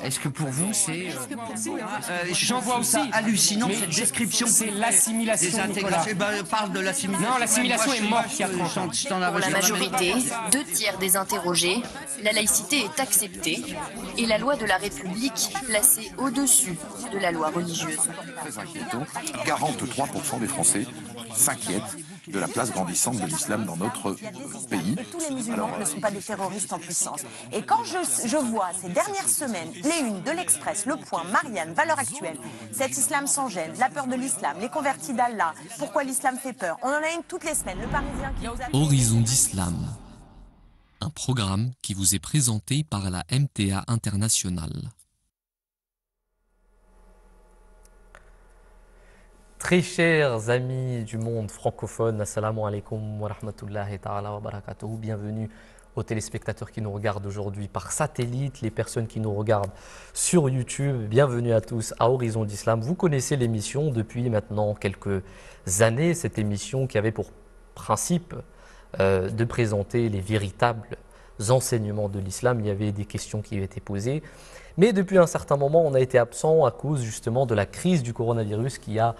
Est-ce que pour vous, c'est... J'en vois aussi. Hallucinant, cette description. C'est l'assimilation, Nicolas. Parle de l'assimilation. Non, l'assimilation est morte il y a 30 ans. Pour la majorité, 2/3 des interrogés, la laïcité est acceptée et la loi de la République placée au-dessus de la loi religieuse. Très inquiétant, 43% des Français s'inquiètent de la place grandissante de l'islam dans notre pays. Tous les musulmans ne sont pas des terroristes en puissance. Et quand je vois ces dernières semaines, les unes de l'Express, Le Point, Marianne, Valeurs Actuelles, cet islam sans gêne, la peur de l'islam, les convertis d'Allah, pourquoi l'islam fait peur, on en a une toutes les semaines, le Parisien qui nous a... Horizon d'Islam, un programme qui vous est présenté par la MTA Internationale. Très chers amis du monde francophone, assalamu alaikum wa rahmatullahi ta'ala wa barakatuhu. Bienvenue aux téléspectateurs qui nous regardent aujourd'hui par satellite, les personnes qui nous regardent sur YouTube. Bienvenue à tous à Horizon d'Islam. Vous connaissez l'émission depuis maintenant quelques années, cette émission qui avait pour principe de présenter les véritables enseignements de l'islam. Il y avait des questions qui avaient été posées. Mais depuis un certain moment, on a été absent à cause justement de la crise du coronavirus qui a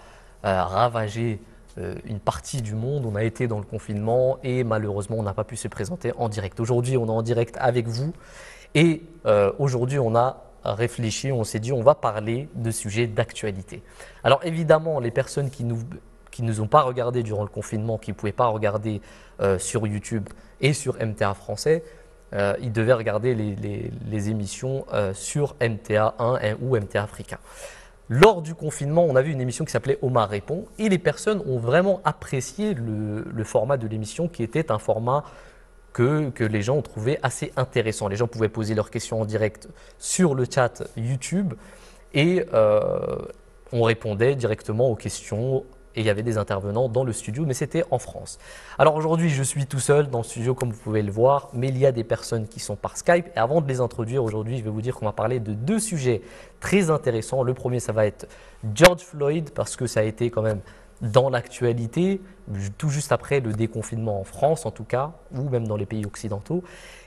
ravagé une partie du monde. On a été dans le confinement et malheureusement on n'a pas pu se présenter en direct. Aujourd'hui on est en direct avec vous et aujourd'hui on a réfléchi, on s'est dit on va parler de sujets d'actualité. Alors évidemment les personnes qui nous ont pas regardé durant le confinement, qui ne pouvaient pas regarder sur YouTube et sur MTA français, ils devaient regarder les émissions sur MTA 1 ou MTA africain. Lors du confinement, on a vu une émission qui s'appelait Omar répond et les personnes ont vraiment apprécié le format de l'émission qui était un format que les gens ont trouvé assez intéressant. Les gens pouvaient poser leurs questions en direct sur le chat YouTube et on répondait directement aux questions et il y avait des intervenants dans le studio, mais c'était en France. Alors aujourd'hui, je suis tout seul dans le studio comme vous pouvez le voir, mais il y a des personnes qui sont par Skype. Et avant de les introduire aujourd'hui, je vais vous dire qu'on va parler de deux sujets très intéressants. Le premier, ça va être George Floyd, parce que ça a été quand même dans l'actualité, tout juste après le déconfinement en France en tout cas, ou même dans les pays occidentaux.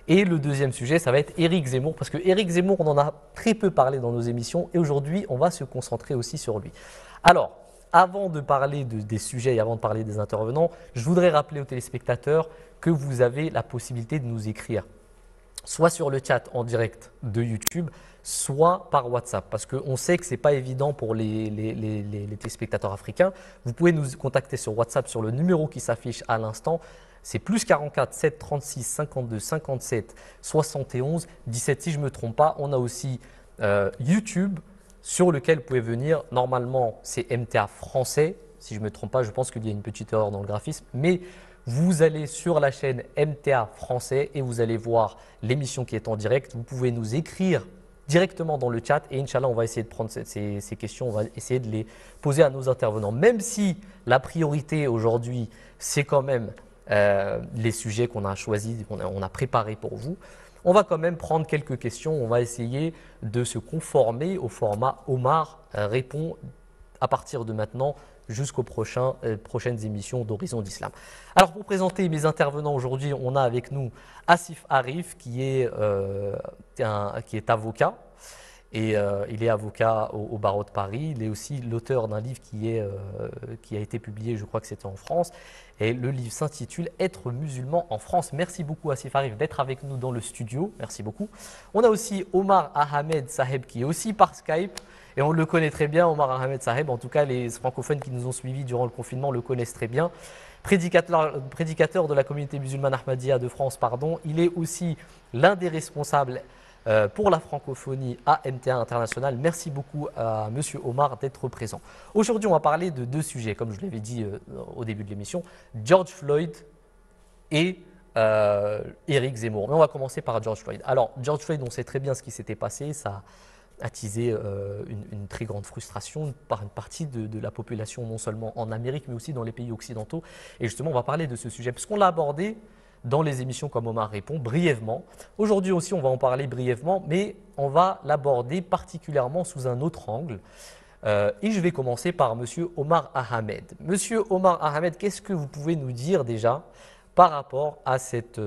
Et le deuxième sujet, ça va être Éric Zemmour, parce que Éric Zemmour, on en a très peu parlé dans nos émissions, et aujourd'hui, on va se concentrer aussi sur lui. Alors, avant de parler des sujets et avant de parler des intervenants, je voudrais rappeler aux téléspectateurs que vous avez la possibilité de nous écrire, soit sur le chat en direct de YouTube, soit par WhatsApp, parce qu'on sait que ce n'est pas évident pour les téléspectateurs africains. Vous pouvez nous contacter sur WhatsApp sur le numéro qui s'affiche à l'instant. C'est plus 44 7 36 52 57 71 17 si je ne me trompe pas. On a aussi YouTube, sur lequel vous pouvez venir. Normalement, c'est MTA français. Si je ne me trompe pas, je pense qu'il y a une petite erreur dans le graphisme. Mais vous allez sur la chaîne MTA français et vous allez voir l'émission qui est en direct. Vous pouvez nous écrire directement dans le chat et Inch'Allah, on va essayer de prendre ces questions, on va essayer de les poser à nos intervenants. Même si la priorité aujourd'hui, c'est quand même les sujets qu'on a choisis, on a préparés pour vous. On va quand même prendre quelques questions. On va essayer de se conformer au format Omar répond à partir de maintenant jusqu'aux prochaines émissions d'Horizon d'Islam. Alors pour présenter mes intervenants aujourd'hui, on a avec nous Asif Arif qui est avocat. Et il est avocat au barreau de Paris. Il est aussi l'auteur d'un livre qui a été publié, je crois que c'était en France. Et le livre s'intitule « Être musulman en France ». Merci beaucoup Asif Arif d'être avec nous dans le studio. Merci beaucoup. On a aussi Omar Ahmed Saheb qui est aussi par Skype. Et on le connaît très bien, Omar Ahmed Saheb. En tout cas, les francophones qui nous ont suivis durant le confinement le connaissent très bien. Prédicateur de la communauté musulmane Ahmadiyya de France, pardon. Il est aussi l'un des responsables pour la francophonie à MTA International. Merci beaucoup à Monsieur Omar d'être présent. Aujourd'hui, on va parler de deux sujets, comme je l'avais dit au début de l'émission, George Floyd et Éric Zemmour. Mais on va commencer par George Floyd. Alors, George Floyd, on sait très bien ce qui s'était passé. Ça a attisé une très grande frustration par une partie de la population, non seulement en Amérique, mais aussi dans les pays occidentaux. Et justement, on va parler de ce sujet, puisqu'on l'a abordé dans les émissions comme Omar répond, brièvement. Aujourd'hui aussi, on va en parler brièvement, mais on va l'aborder particulièrement sous un autre angle. Et je vais commencer par Monsieur Omar Ahmed. Monsieur Omar Ahmed, qu'est-ce que vous pouvez nous dire déjà par rapport à cet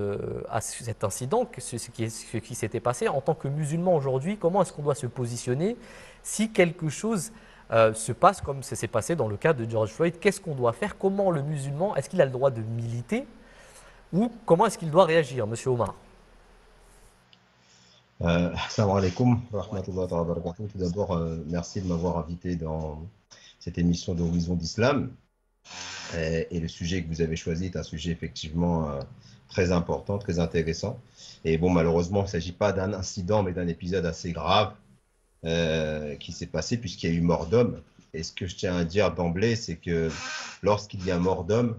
incident, ce qui s'était passé. En tant que musulman aujourd'hui, comment est-ce qu'on doit se positionner si quelque chose se passe comme ça s'est passé dans le cas de George Floyd? Qu'est-ce qu'on doit faire? Comment le musulman, est-ce qu'il a le droit de militer ou comment est-ce qu'il doit réagir, Monsieur Omar? Assalamu alaikum wa rahmatullahi wa barakatuh. Tout d'abord, merci de m'avoir invité dans cette émission d'Horizon d'Islam. Et le sujet que vous avez choisi est un sujet effectivement très important, très intéressant. Et bon, malheureusement, il ne s'agit pas d'un incident, mais d'un épisode assez grave qui s'est passé puisqu'il y a eu mort d'homme. Et ce que je tiens à dire d'emblée, c'est que lorsqu'il y a mort d'homme,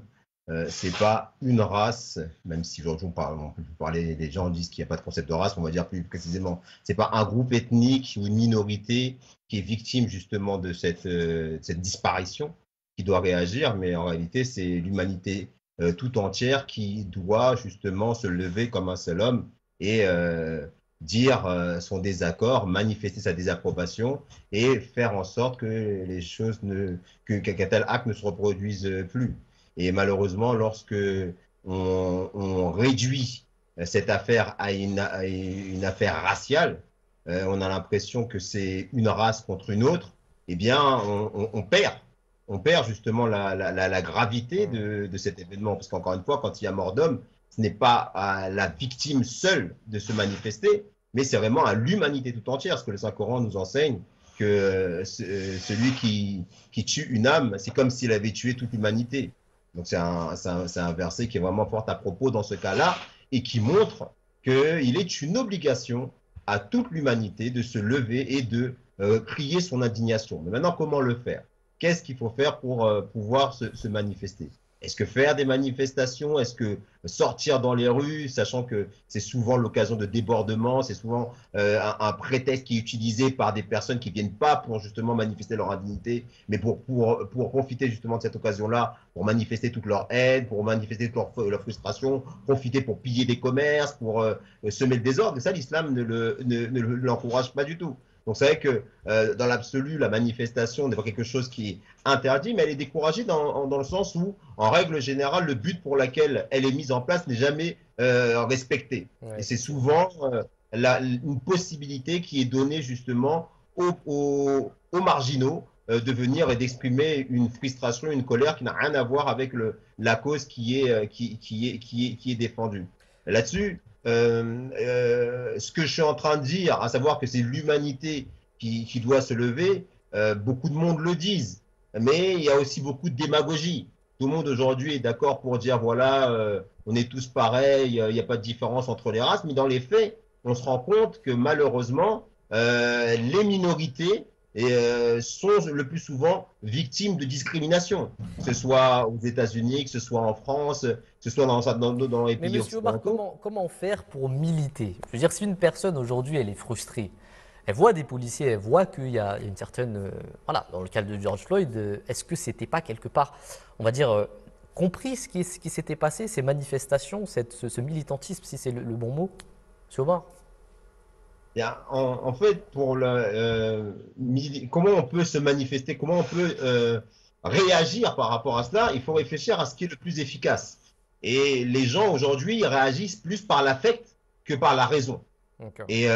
c'est pas une race, même si aujourd'hui on peut parler, les gens disent qu'il n'y a pas de concept de race, on va dire plus précisément, c'est pas un groupe ethnique ou une minorité qui est victime justement de cette disparition qui doit réagir, mais en réalité c'est l'humanité tout entière qui doit justement se lever comme un seul homme et dire son désaccord, manifester sa désapprobation et faire en sorte que les choses qu'un tel acte ne se reproduise plus. Et malheureusement, lorsque on réduit cette affaire à une affaire raciale, on a l'impression que c'est une race contre une autre, eh bien, on perd justement la gravité de cet événement. Parce qu'encore une fois, quand il y a mort d'homme, ce n'est pas à la victime seule de se manifester, mais c'est vraiment à l'humanité tout entière. Ce que le Saint-Coran nous enseigne, que celui qui tue une âme, c'est comme s'il avait tué toute l'humanité. Donc c'est un verset qui est vraiment fort à propos dans ce cas-là et qui montre qu'il est une obligation à toute l'humanité de se lever et de crier son indignation. Mais maintenant, comment le faire? Qu'est-ce qu'il faut faire pour pouvoir se manifester? Est-ce que faire des manifestations? Est-ce que sortir dans les rues, sachant que c'est souvent l'occasion de débordements, c'est souvent un prétexte qui est utilisé par des personnes qui ne viennent pas pour justement manifester leur indignité, mais pour profiter justement de cette occasion-là, pour manifester toute leur haine, pour manifester toute leur frustration, profiter pour piller des commerces, pour semer le désordre. Et ça, l'islam ne l'encourage pas du tout. Donc c'est vrai que dans l'absolu, la manifestation n'est pas quelque chose qui est interdit, mais elle est découragée dans le sens où, en règle générale, le but pour lequel elle est mise en place n'est jamais respecté. Ouais. Et c'est souvent une possibilité qui est donnée justement aux marginaux de venir et d'exprimer une frustration, une colère qui n'a rien à voir avec la cause qui est défendue. Là-dessus, ce que je suis en train de dire, à savoir que c'est l'humanité qui doit se lever, beaucoup de monde le disent, mais il y a aussi beaucoup de démagogie. Tout le monde aujourd'hui est d'accord pour dire voilà, on est tous pareils, il n'y a pas de différence entre les races, mais dans les faits, on se rend compte que malheureusement, les minorités sont le plus souvent victimes de discrimination, que ce soit aux États-Unis, que ce soit en France, que ce soit dans les pays. Mais monsieur Omar, comment faire pour militer? Je veux dire, si une personne aujourd'hui elle est frustrée, elle voit des policiers, elle voit qu'il y a une certaine, voilà, dans le cas de George Floyd, est-ce que c'était pas quelque part, on va dire, compris ce qui s'était passé, ces manifestations, ce militantisme, si c'est le bon mot, monsieur Omar? En fait, comment on peut se manifester, comment on peut réagir par rapport à cela, il faut réfléchir à ce qui est le plus efficace. Et les gens aujourd'hui réagissent plus par l'affect que par la raison. Okay. Et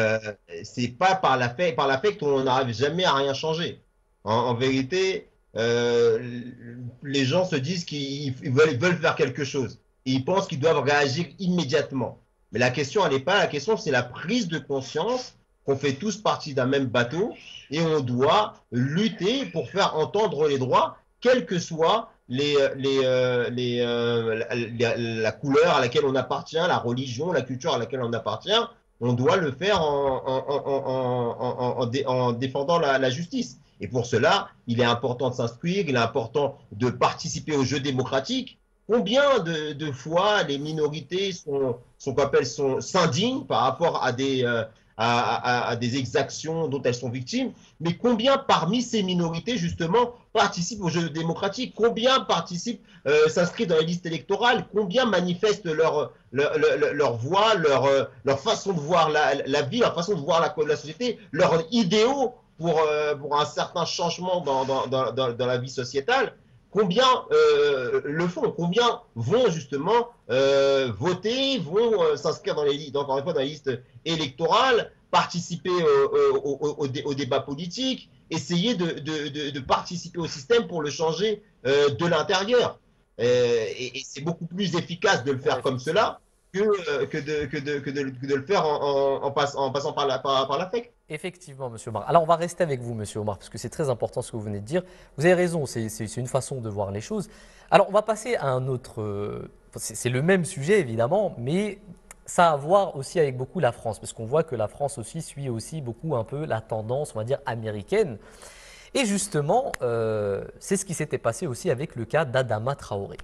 c'est pas par l'affect qu'on n'arrive jamais à rien changer. En vérité, les gens se disent qu'ils veulent faire quelque chose. Et ils pensent qu'ils doivent réagir immédiatement. Mais la question, elle n'est pas la question, c'est la prise de conscience qu'on fait tous partie d'un même bateau et on doit lutter pour faire entendre les droits, quelle que soit la couleur à laquelle on appartient, la religion, la culture à laquelle on appartient. On doit le faire en défendant la justice. Et pour cela, il est important de s'instruire, il est important de participer au jeu démocratique. Combien de fois les minorités s'indignent par rapport à des exactions dont elles sont victimes, mais combien parmi ces minorités justement participent au jeu démocratique, combien s'inscrivent dans les listes électorales, combien manifestent leur voix, leur façon de voir la vie, leur façon de voir la société, leurs idéaux pour un certain changement dans la vie sociétale. combien le font, combien vont justement voter, vont s'inscrire dans les listes, encore une fois, dans les listes électorales, participer au débat politique, essayer de participer au système pour le changer de l'intérieur. Et c'est beaucoup plus efficace de le faire comme cela que de le faire en passant par l'affect. Effectivement, Monsieur Omar. Alors, on va rester avec vous, Monsieur Omar, parce que c'est très important ce que vous venez de dire. Vous avez raison, c'est une façon de voir les choses. Alors, on va passer à un autre... c'est le même sujet, évidemment, mais ça a à voir aussi avec beaucoup la France, parce qu'on voit que la France aussi suit aussi beaucoup un peu la tendance, on va dire, américaine. Et justement, c'est ce qui s'était passé aussi avec le cas d'Adama Traoré.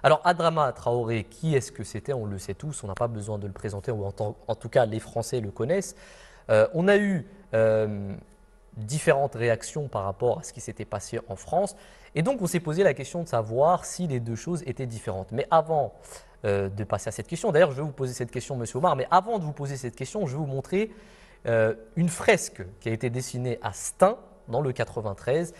Alors, Adama Traoré, qui est-ce que c'était? On le sait tous, on n'a pas besoin de le présenter, ou en tout cas, les Français le connaissent. On a eu différentes réactions par rapport à ce qui s'était passé en France. Et donc, on s'est posé la question de savoir si les deux choses étaient différentes. Mais avant de passer à cette question, d'ailleurs, je vais vous poser cette question, Monsieur Omar, mais avant de vous poser cette question, je vais vous montrer une fresque qui a été dessinée à Stein, dans le 93.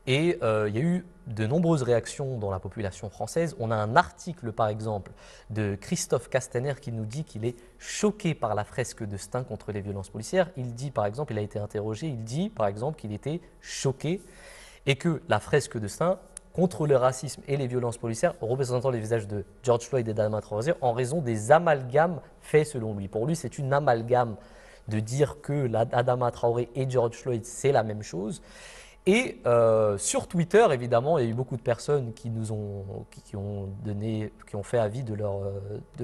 Et il y a eu de nombreuses réactions dans la population française. On a un article, par exemple, de Christophe Castaner qui nous dit qu'il est choqué par la fresque de Stein contre les violences policières. Il dit, par exemple, il a été interrogé, il dit, par exemple, qu'il était choqué et que la fresque de Stein contre le racisme et les violences policières représentant les visages de George Floyd et d'Adama Traoré en raison des amalgames faits selon lui. Pour lui, c'est une amalgame de dire que Adama Traoré et George Floyd, c'est la même chose. Et sur Twitter, évidemment, il y a eu beaucoup de personnes qui ont fait avis de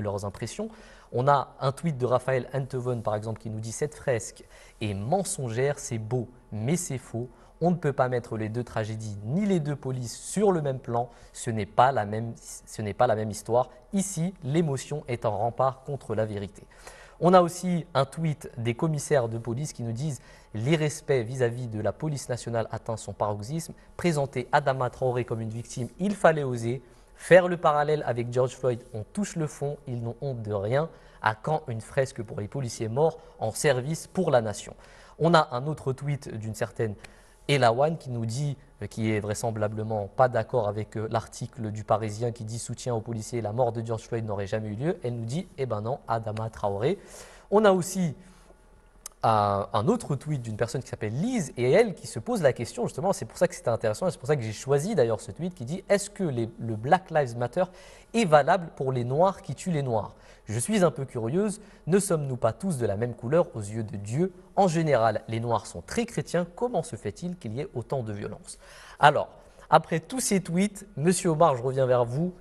leurs impressions. On a un tweet de Raphaël Antoven, par exemple, qui nous dit « Cette fresque est mensongère, c'est beau, mais c'est faux. On ne peut pas mettre les deux tragédies ni les deux polices sur le même plan. Ce n'est pas la même histoire. Ici, l'émotion est un rempart contre la vérité. » On a aussi un tweet des commissaires de police qui nous disent « L'irrespect vis-à-vis de la police nationale atteint son paroxysme. Présenter Adama Traoré comme une victime, il fallait oser. Faire le parallèle avec George Floyd, on touche le fond, ils n'ont honte de rien. À quand une fresque pour les policiers morts en service pour la nation ?» On a un autre tweet d'une certaine Elawan qui nous dit, qui est vraisemblablement pas d'accord avec l'article du Parisien qui dit soutien aux policiers, la mort de George Floyd n'aurait jamais eu lieu. Elle nous dit, eh ben non, Adama Traoré. On a aussi un autre tweet d'une personne qui s'appelle Lise et elle qui se pose la question, justement, c'est pour ça que c'était intéressant et c'est pour ça que j'ai choisi d'ailleurs ce tweet qui dit, est-ce que le Black Lives Matter est valable pour les Noirs qui tuent les Noirs? Je suis un peu curieuse, ne sommes-nous pas tous de la même couleur aux yeux de Dieu? En général, les Noirs sont très chrétiens, comment se fait-il qu'il y ait autant de violence? Alors, après tous ces tweets, Monsieur Omar, je reviens vers vous.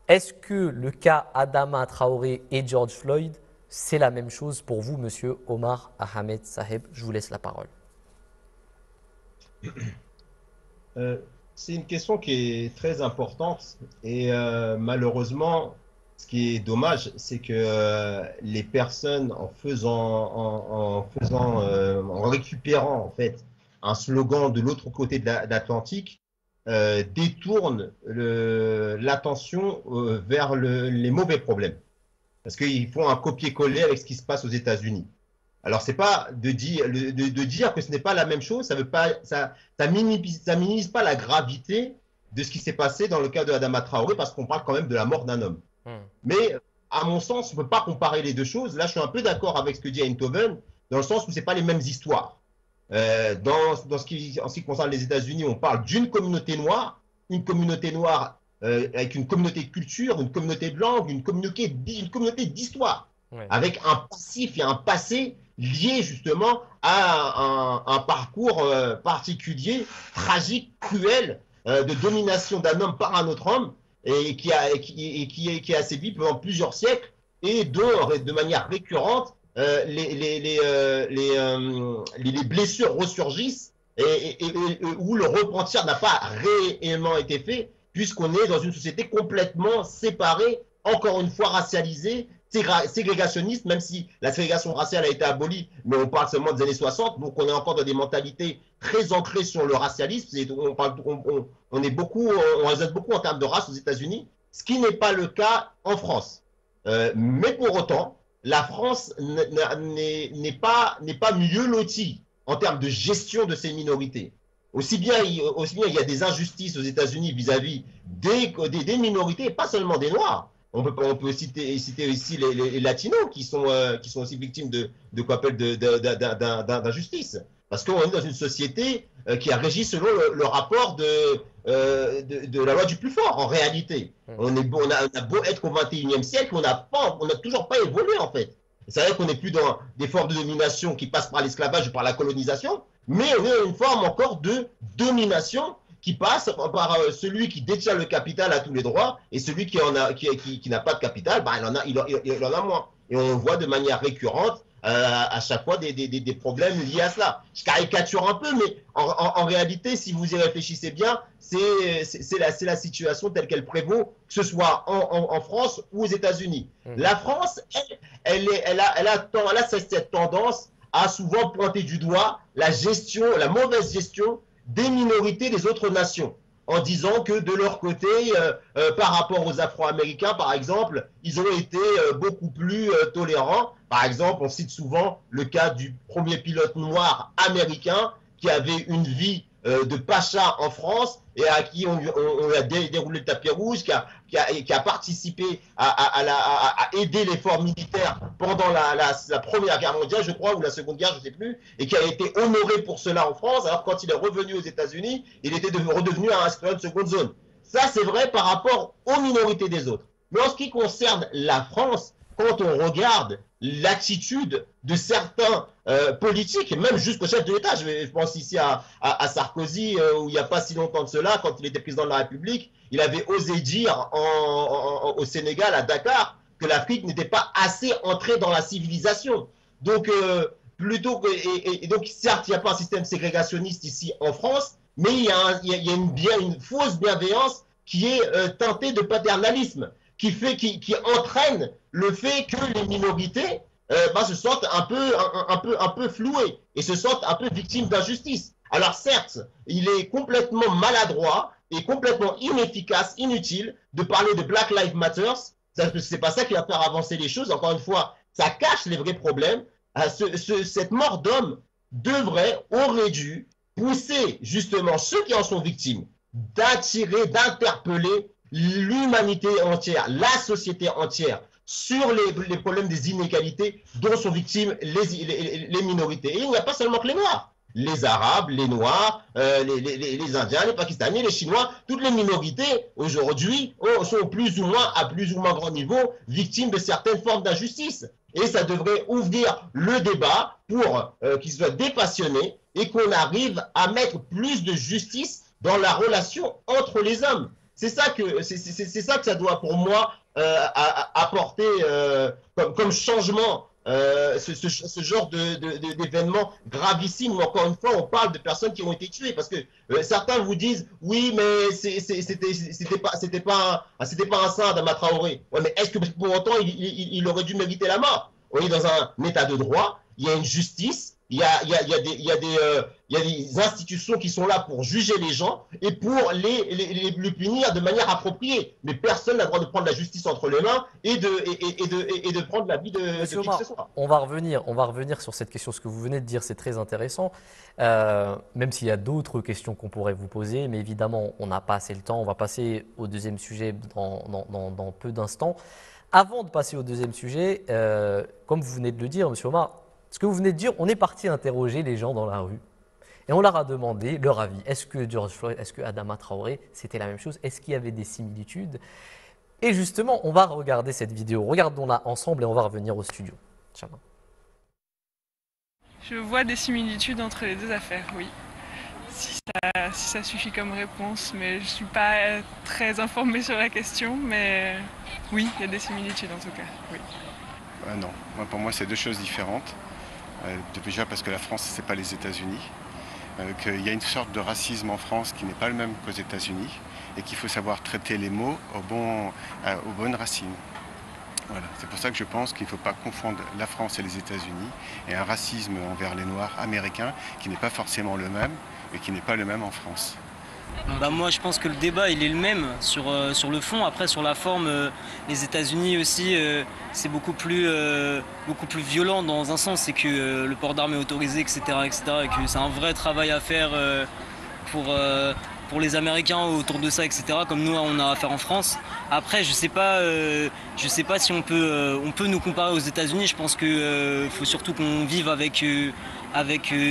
Est-ce que le cas Adama Traoré et George Floyd, c'est la même chose pour vous, Monsieur Omar Ahmed Saheb? Je vous laisse la parole. C'est une question qui est très importante et malheureusement, ce qui est dommage, c'est que les personnes, en récupérant en fait un slogan de l'autre côté de l'Atlantique, détournent l'attention vers les mauvais problèmes. Parce qu'ils font un copier-coller avec ce qui se passe aux États-Unis. Alors, c'est pas de dire que ce n'est pas la même chose, ça minimise pas la gravité de ce qui s'est passé dans le cas de Adama Traoré, parce qu'on parle quand même de la mort d'un homme. Mais à mon sens, on ne peut pas comparer les deux choses. Là, je suis un peu d'accord avec ce que dit Einthoven, dans le sens où ce n'est pas les mêmes histoires. En ce qui concerne les États-Unis, on parle d'une communauté noire avec une communauté de culture, une communauté de langue, une communauté d'histoire, avec un passif et un passé lié justement à un parcours particulier, tragique, cruel, de domination d'un homme par un autre homme, et qui a sévi pendant plusieurs siècles, et de manière récurrente, les blessures ressurgissent, et où le repentir n'a pas réellement été fait, puisqu'on est dans une société complètement séparée, encore une fois racialisée, ségrégationniste, même si la ségrégation raciale a été abolie, mais on parle seulement des années 60, donc on est encore dans des mentalités très ancrées sur le racialisme. On raisonne beaucoup en termes de race aux États-Unis, ce qui n'est pas le cas en France. Mais pour autant, la France n'est pas mieux lotie en termes de gestion de ces minorités. aussi bien il y a des injustices aux États-Unis vis-à-vis des minorités, pas seulement des Noirs. On peut citer ici les Latinos qui sont aussi victimes d'injustice. Parce qu'on est dans une société qui a régi selon le rapport de la loi du plus fort, en réalité. On a beau être au XXIe siècle, on n'a toujours pas évolué, en fait. C'est vrai qu'on n'est plus dans des formes de domination qui passent par l'esclavage ou par la colonisation, mais on est dans une forme encore de domination qui passe par celui qui détient le capital à tous les droits, et celui qui n'a pas de capital, il en a moins. Et on voit de manière récurrente à chaque fois des problèmes liés à cela. Je caricature un peu, mais en réalité, si vous y réfléchissez bien, c'est la situation telle qu'elle prévaut, que ce soit en France ou aux États-Unis. La France, elle a cette tendance à souvent pointer du doigt la mauvaise gestion des minorités des autres nations, en disant que de leur côté, par rapport aux Afro-Américains, par exemple, ils ont été beaucoup plus tolérants. Par exemple, on cite souvent le cas du premier pilote noir américain qui avait une vie de pacha en France et à qui on a déroulé le tapis rouge, qui a participé à aider l'effort militaire pendant la Première Guerre mondiale, je crois, ou la Seconde Guerre, je ne sais plus, et qui a été honoré pour cela en France. Alors quand il est revenu aux États-Unis, il était redevenu un citoyen de seconde zone. Ça, c'est vrai par rapport aux minorités des autres. Mais en ce qui concerne la France, quand on regarde l'attitude de certains politiques, et même jusqu'au chef de l'État, je pense ici à Sarkozy, où il n'y a pas si longtemps de cela, quand il était président de la République, il avait osé dire au Sénégal, à Dakar, que l'Afrique n'était pas assez entrée dans la civilisation. Donc, donc certes, il n'y a pas un système ségrégationniste ici en France, mais il y a une fausse bienveillance qui est teintée de paternalisme, qui entraîne le fait que les minorités se sentent un peu flouées et se sentent un peu victimes d'injustice. Alors certes, il est complètement maladroit et complètement inefficace, inutile de parler de Black Lives Matter. C'est pas ça qui va faire avancer les choses. Encore une fois, ça cache les vrais problèmes. Cette mort d'homme aurait dû pousser justement ceux qui en sont victimes d'interpeller l'humanité entière, la société entière, sur les problèmes des inégalités dont sont victimes les minorités. Et il n'y a pas seulement que les Noirs. Les Arabes, les Noirs, les Indiens, les Pakistanais, les Chinois, toutes les minorités aujourd'hui sont à plus ou moins grand niveau victimes de certaines formes d'injustice. Et ça devrait ouvrir le débat pour qu'il soit dépassionné et qu'on arrive à mettre plus de justice dans la relation entre les hommes. C'est ça que ça doit pour moi apporter comme changement, ce genre d'événements gravissimes où encore une fois on parle de personnes qui ont été tuées, parce que certains vous disent oui mais c'était pas un saint d'Adama Traoré. Ouais, mais est-ce que pour autant il aurait dû mériter la mort? On est dans un état de droit, il y a une justice, il y a des institutions qui sont là pour juger les gens et pour les punir de manière appropriée. Mais personne n'a le droit de prendre la justice entre les mains et de prendre la vie de qui que ce soit. On va revenir sur cette question. Ce que vous venez de dire, c'est très intéressant. Même s'il y a d'autres questions qu'on pourrait vous poser, mais évidemment, on n'a pas assez le temps. On va passer au deuxième sujet dans peu d'instants. Avant de passer au deuxième sujet, comme vous venez de le dire, Monsieur Omar, ce que vous venez de dire, on est parti interroger les gens dans la rue et on leur a demandé leur avis. Est-ce que George Floyd, est-ce que Adama Traoré, c'était la même chose? Est-ce qu'il y avait des similitudes? Et justement, on va regarder cette vidéo. Regardons-la ensemble et on va revenir au studio. Inch'Allah. Je vois des similitudes entre les deux affaires, oui. Si ça suffit comme réponse, mais je ne suis pas très informée sur la question, mais oui, il y a des similitudes en tout cas, oui. Non, pour moi c'est deux choses différentes. Déjà parce que la France, ce n'est pas les États-Unis, qu'il y a une sorte de racisme en France qui n'est pas le même qu'aux États-Unis et qu'il faut savoir traiter les mots aux bonnes racines. Voilà. C'est pour ça que je pense qu'il ne faut pas confondre la France et les États-Unis et un racisme envers les Noirs américains qui n'est pas forcément le même et qui n'est pas le même en France. Moi je pense que le débat il est le même sur le fond. Après sur la forme, les États-Unis aussi c'est beaucoup plus violent dans un sens, c'est que le port d'armes est autorisé, etc., et que c'est un vrai travail à faire pour les Américains autour de ça, etc. Comme nous, on a affaire en France. Après, je sais pas si on peut nous comparer aux États-Unis. Je pense que faut surtout qu'on vive avec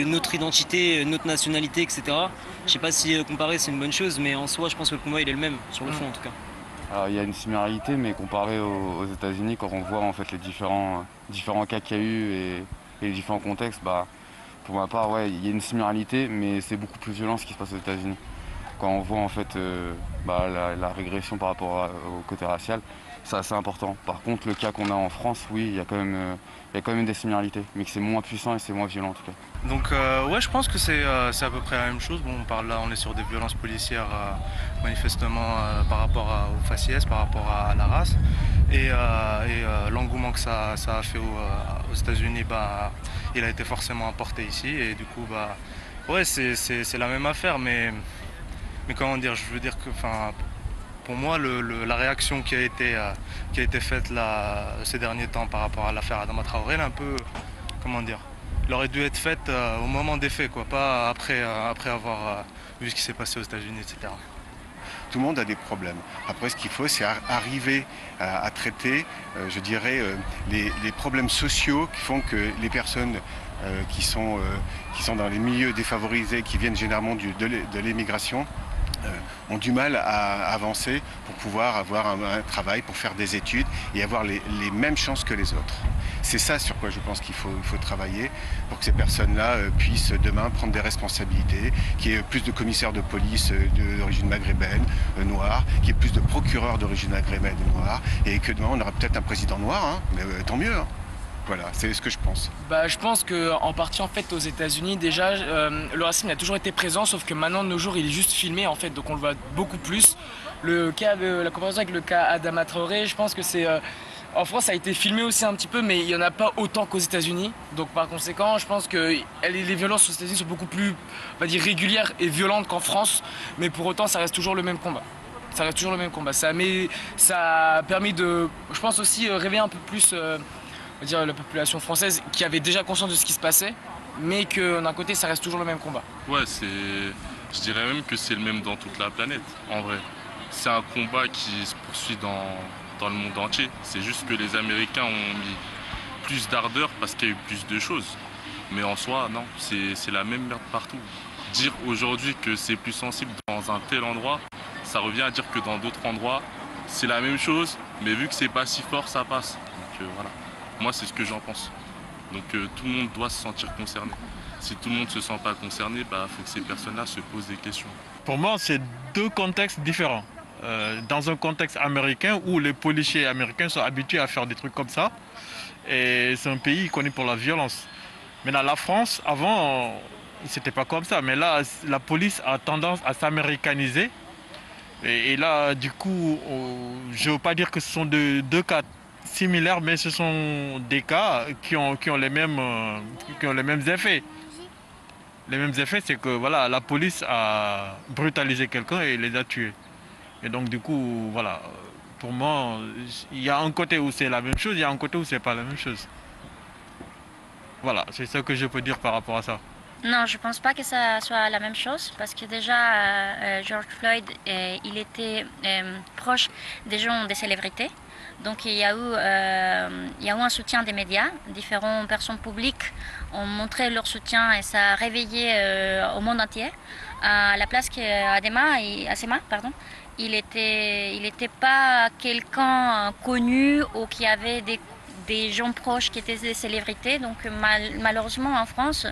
notre identité, notre nationalité, etc. Je sais pas si comparer c'est une bonne chose, mais en soi, je pense que le combat il est le même sur le fond en tout cas. Alors, il y a une similarité, mais comparé aux États-Unis, quand on voit en fait les différents cas qu'il y a eu et les différents contextes, bah, pour ma part, ouais, il y a une similarité, mais c'est beaucoup plus violent ce qui se passe aux États-Unis. Quand on voit en fait la régression par rapport au côté racial, c'est assez important. Par contre, le cas qu'on a en France, oui, il y a quand même des similarités, mais que c'est moins puissant et c'est moins violent en tout cas. Donc ouais, je pense que c'est à peu près la même chose. Bon, on est sur des violences policières manifestement par rapport au faciès, par rapport à la race. Et l'engouement que ça a fait aux États-Unis, il a été forcément apporté ici. Et du coup, ouais, c'est la même affaire, mais comment dire, je veux dire que, pour moi, la réaction qui a été faite là, ces derniers temps par rapport à l'affaire Adama Traoré, elle est un peu, comment dire, elle aurait dû être faite au moment des faits, quoi, pas après avoir vu ce qui s'est passé aux États-Unis, etc. Tout le monde a des problèmes. Après, ce qu'il faut, c'est arriver à traiter, je dirais, les problèmes sociaux qui font que les personnes qui sont dans les milieux défavorisés, qui viennent généralement de l'émigration, ont du mal à avancer pour pouvoir avoir un travail, pour faire des études et avoir les mêmes chances que les autres. C'est ça sur quoi je pense qu'il faut travailler pour que ces personnes-là puissent demain prendre des responsabilités, qu'il y ait plus de commissaires de police d'origine maghrébine, noire, qu'il y ait plus de procureurs d'origine maghrébine noire et que demain on aura peut-être un président noir, hein, mais tant mieux. Hein. Voilà, c'est ce que je pense. Je pense qu'en partie, en fait, aux États-Unis, déjà, le racisme a toujours été présent, sauf que maintenant, de nos jours, il est juste filmé, en fait, donc on le voit beaucoup plus. La comparaison avec le cas Adama Traoré, je pense que c'est... en France, ça a été filmé aussi un petit peu, mais il n'y en a pas autant qu'aux États-Unis. Donc, par conséquent, je pense que les violences aux États-Unis sont beaucoup plus, on va dire, régulières et violentes qu'en France, mais pour autant, ça reste toujours le même combat. Ça reste toujours le même combat. Ça a permis de, je pense aussi, réveiller un peu plus... dire la population française qui avait déjà conscience de ce qui se passait, mais que d'un côté ça reste toujours le même combat. Ouais, je dirais même que c'est le même dans toute la planète, en vrai. C'est un combat qui se poursuit dans le monde entier. C'est juste que les Américains ont mis plus d'ardeur parce qu'il y a eu plus de choses. Mais en soi, non, c'est la même merde partout. Dire aujourd'hui que c'est plus sensible dans un tel endroit, ça revient à dire que dans d'autres endroits, c'est la même chose, mais vu que c'est pas si fort, ça passe. Donc voilà. Moi, c'est ce que j'en pense. Donc tout le monde doit se sentir concerné. Si tout le monde ne se sent pas concerné, il faut que ces personnes-là se posent des questions. Pour moi, c'est deux contextes différents. Dans un contexte américain où les policiers américains sont habitués à faire des trucs comme ça, et c'est un pays connu pour la violence. Maintenant, la France, avant, c'était pas comme ça, mais là, la police a tendance à s'américaniser. Et là, du coup, je ne veux pas dire que ce sont deux cas similaires, mais ce sont des cas qui ont les mêmes effets. Les mêmes effets, c'est que voilà, la police a brutalisé quelqu'un et les a tués. Et donc du coup, voilà, pour moi, il y a un côté où c'est la même chose, il y a un côté où c'est pas la même chose. Voilà, c'est ce que je peux dire par rapport à ça. Non, je ne pense pas que ça soit la même chose parce que déjà, George Floyd, il était proche des gens, des célébrités. Donc il y a eu un soutien des médias. Différentes personnes publiques ont montré leur soutien et ça a réveillé au monde entier. À la place qu'Adama, il n'était pas quelqu'un connu ou qui avait des gens proches qui étaient des célébrités. Donc malheureusement en France,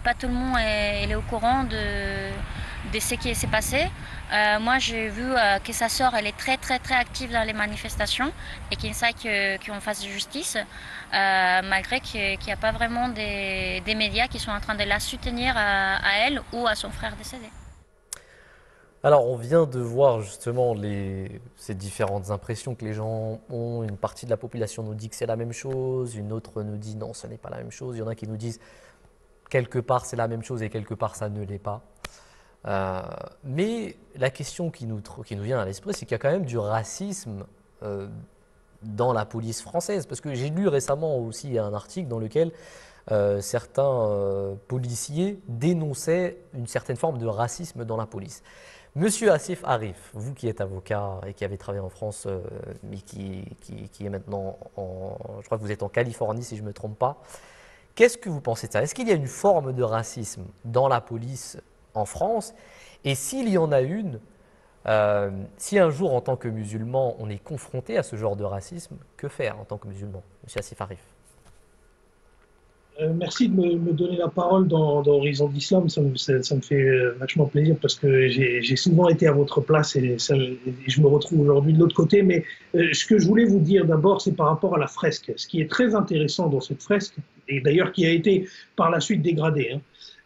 pas tout le monde est au courant de ce qui s'est passé. Moi j'ai vu que sa sœur elle est très active dans les manifestations et qu'il essaie qu'on fasse justice, malgré qu'il n'y a pas vraiment des médias qui sont en train de la soutenir à elle ou à son frère décédé. Alors, on vient de voir justement ces différentes impressions que les gens ont. Une partie de la population nous dit que c'est la même chose, une autre nous dit non, ce n'est pas la même chose. Il y en a qui nous disent quelque part c'est la même chose et quelque part ça ne l'est pas. Mais la question qui nous vient à l'esprit, c'est qu'il y a quand même du racisme dans la police française. Parce que j'ai lu récemment aussi un article dans lequel certains policiers dénonçaient une certaine forme de racisme dans la police. Monsieur Asif Arif, vous qui êtes avocat et qui avez travaillé en France, mais qui est maintenant je crois que vous êtes en Californie si je ne me trompe pas, qu'est-ce que vous pensez de ça? Est-ce qu'il y a une forme de racisme dans la police en France? Et s'il y en a une, si un jour en tant que musulman on est confronté à ce genre de racisme, que faire en tant que musulman? Monsieur Asif Arif. Merci de me donner la parole dans Horizon d'Islam, ça me fait vachement plaisir parce que j'ai souvent été à votre place et je me retrouve aujourd'hui de l'autre côté. Mais ce que je voulais vous dire d'abord, c'est par rapport à la fresque. Ce qui est très intéressant dans cette fresque, et d'ailleurs qui a été par la suite dégradée,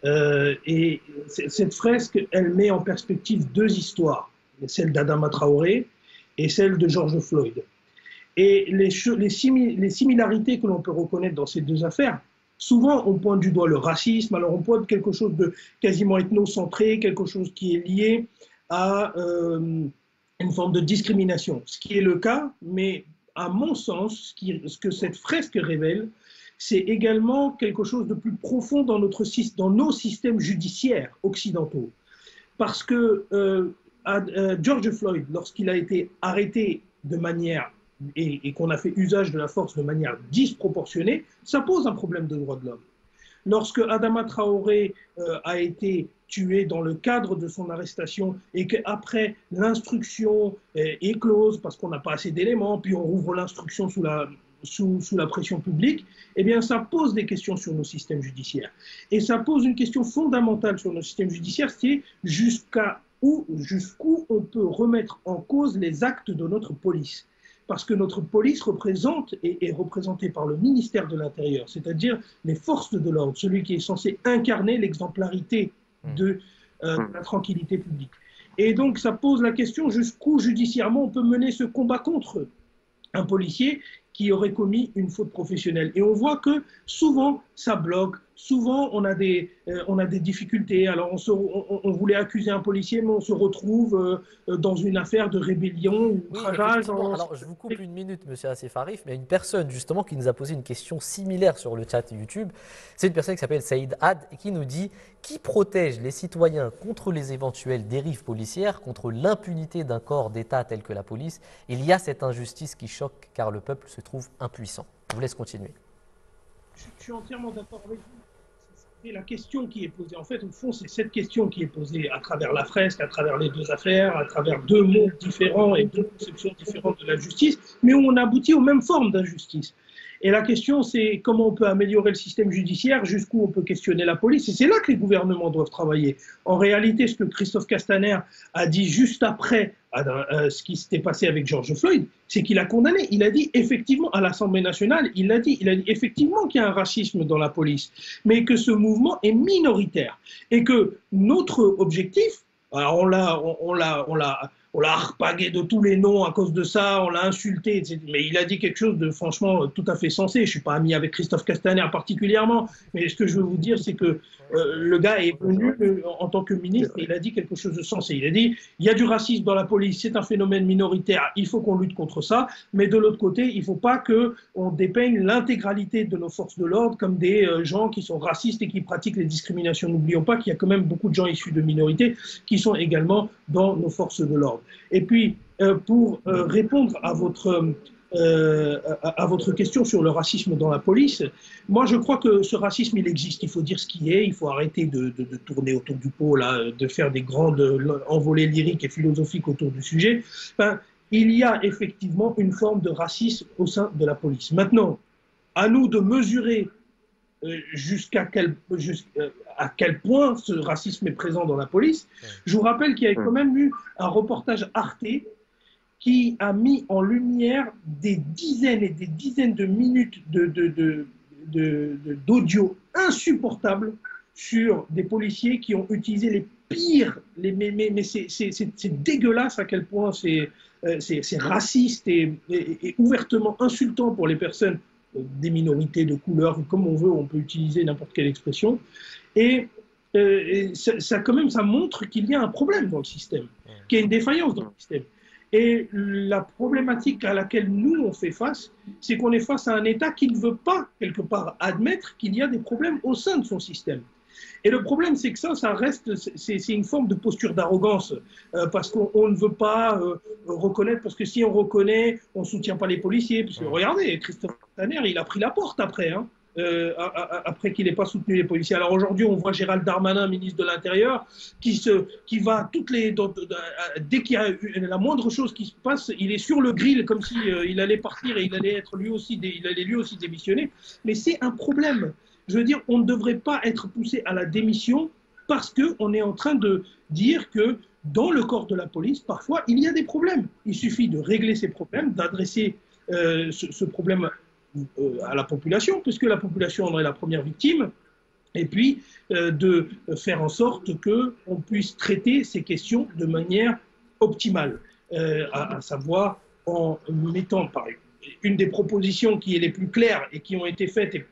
et cette fresque, elle met en perspective deux histoires, celle d'Adama Traoré et celle de George Floyd. Et les similarités que l'on peut reconnaître dans ces deux affaires, souvent, on pointe du doigt le racisme, alors on pointe quelque chose de quasiment ethnocentré, quelque chose qui est lié à une forme de discrimination, ce qui est le cas, mais à mon sens, ce que cette fresque révèle, c'est également quelque chose de plus profond dans nos systèmes judiciaires occidentaux. Parce que George Floyd, lorsqu'il a été arrêté de manière et qu'on a fait usage de la force de manière disproportionnée, ça pose un problème de droits de l'homme. Lorsque Adama Traoré a été tué dans le cadre de son arrestation et qu'après l'instruction est close parce qu'on n'a pas assez d'éléments, puis on rouvre l'instruction sous la pression publique, eh bien ça pose des questions sur nos systèmes judiciaires. Et ça pose une question fondamentale sur nos systèmes judiciaires, c'est jusqu'où on peut remettre en cause les actes de notre police. Parce que notre police représente et est représentée par le ministère de l'Intérieur, c'est-à-dire les forces de l'ordre, celui qui est censé incarner l'exemplarité de la tranquillité publique. Et donc ça pose la question jusqu'où judiciairement on peut mener ce combat contre un policier qui aurait commis une faute professionnelle. Et on voit que souvent ça bloque, souvent on a des difficultés. Alors on voulait accuser un policier, mais on se retrouve dans une affaire de rébellion ou outrage. Alors je vous coupe une minute, monsieur Asif Arif, mais une personne justement qui nous a posé une question similaire sur le chat YouTube, c'est une personne qui s'appelle Saïd Had et qui nous dit: qui protège les citoyens contre les éventuelles dérives policières, contre l'impunité d'un corps d'État tel que la police? Il y a cette injustice qui choque car le peuple se trouve impuissant. Je vous laisse continuer. Je suis entièrement d'accord avec vous. C'est la question qui est posée. En fait, au fond, c'est cette question qui est posée à travers la fresque, à travers les deux affaires, à travers deux mondes différents et deux conceptions différentes de la justice, mais où on aboutit aux mêmes formes d'injustice. Et la question, c'est comment on peut améliorer le système judiciaire, jusqu'où on peut questionner la police. Et c'est là que les gouvernements doivent travailler. En réalité, ce que Christophe Castaner a dit juste après ce qui s'était passé avec George Floyd, c'est qu'il a condamné. Il a dit effectivement, à l'Assemblée nationale, il a dit effectivement qu'il y a un racisme dans la police, mais que ce mouvement est minoritaire. Et que notre objectif, alors on l'a harpagué de tous les noms à cause de ça, on l'a insulté, etc. Mais il a dit quelque chose de franchement tout à fait sensé. Je ne suis pas ami avec Christophe Castaner particulièrement, mais ce que je veux vous dire, c'est que le gars est venu en tant que ministre et il a dit quelque chose de sensé. Il a dit il y a du racisme dans la police, c'est un phénomène minoritaire, il faut qu'on lutte contre ça, mais de l'autre côté, il ne faut pas qu'on dépeigne l'intégralité de nos forces de l'ordre comme des gens qui sont racistes et qui pratiquent les discriminations. N'oublions pas qu'il y a quand même beaucoup de gens issus de minorités qui sont également dans nos forces de l'ordre. Et puis, pour répondre à votre question sur le racisme dans la police, moi je crois que ce racisme il existe, il faut dire ce qui est, il faut arrêter de tourner autour du pot, là, de faire des grandes envolées lyriques et philosophiques autour du sujet. Enfin, il y a effectivement une forme de racisme au sein de la police. Maintenant, à nous de mesurer à quel point ce racisme est présent dans la police. Je vous rappelle qu'il y a quand même eu un reportage Arte qui a mis en lumière des dizaines et des dizaines de minutes d'audio insupportables sur des policiers qui ont utilisé les pires, mais c'est dégueulasse à quel point c'est raciste et ouvertement insultant pour les personnes des minorités de couleur, comme on veut, on peut utiliser n'importe quelle expression. Et ça montre qu'il y a un problème dans le système, qu'il y a une défaillance dans le système. Et la problématique à laquelle nous, on fait face, c'est qu'on est face à un État qui ne veut pas, quelque part, admettre qu'il y a des problèmes au sein de son système. Et le problème, c'est que ça reste, c'est une forme de posture d'arrogance, parce qu'on ne veut pas reconnaître, parce que si on reconnaît, on ne soutient pas les policiers. Parce que regardez, Christophe Castaner, il a pris la porte après, hein, après qu'il n'ait pas soutenu les policiers. Alors aujourd'hui, on voit Gérald Darmanin, ministre de l'Intérieur, qui va dès qu'il y a la moindre chose qui se passe, il est sur le grill comme si il allait partir et il allait lui aussi démissionner. Mais c'est un problème. Je veux dire, on ne devrait pas être poussé à la démission parce qu'on est en train de dire que dans le corps de la police, parfois, il y a des problèmes. Il suffit de régler ces problèmes, d'adresser ce problème à la population, puisque la population en est la première victime, et puis de faire en sorte qu'on puisse traiter ces questions de manière optimale, à savoir en mettant, par exemple, une des propositions qui est les plus claires et qui ont été faites et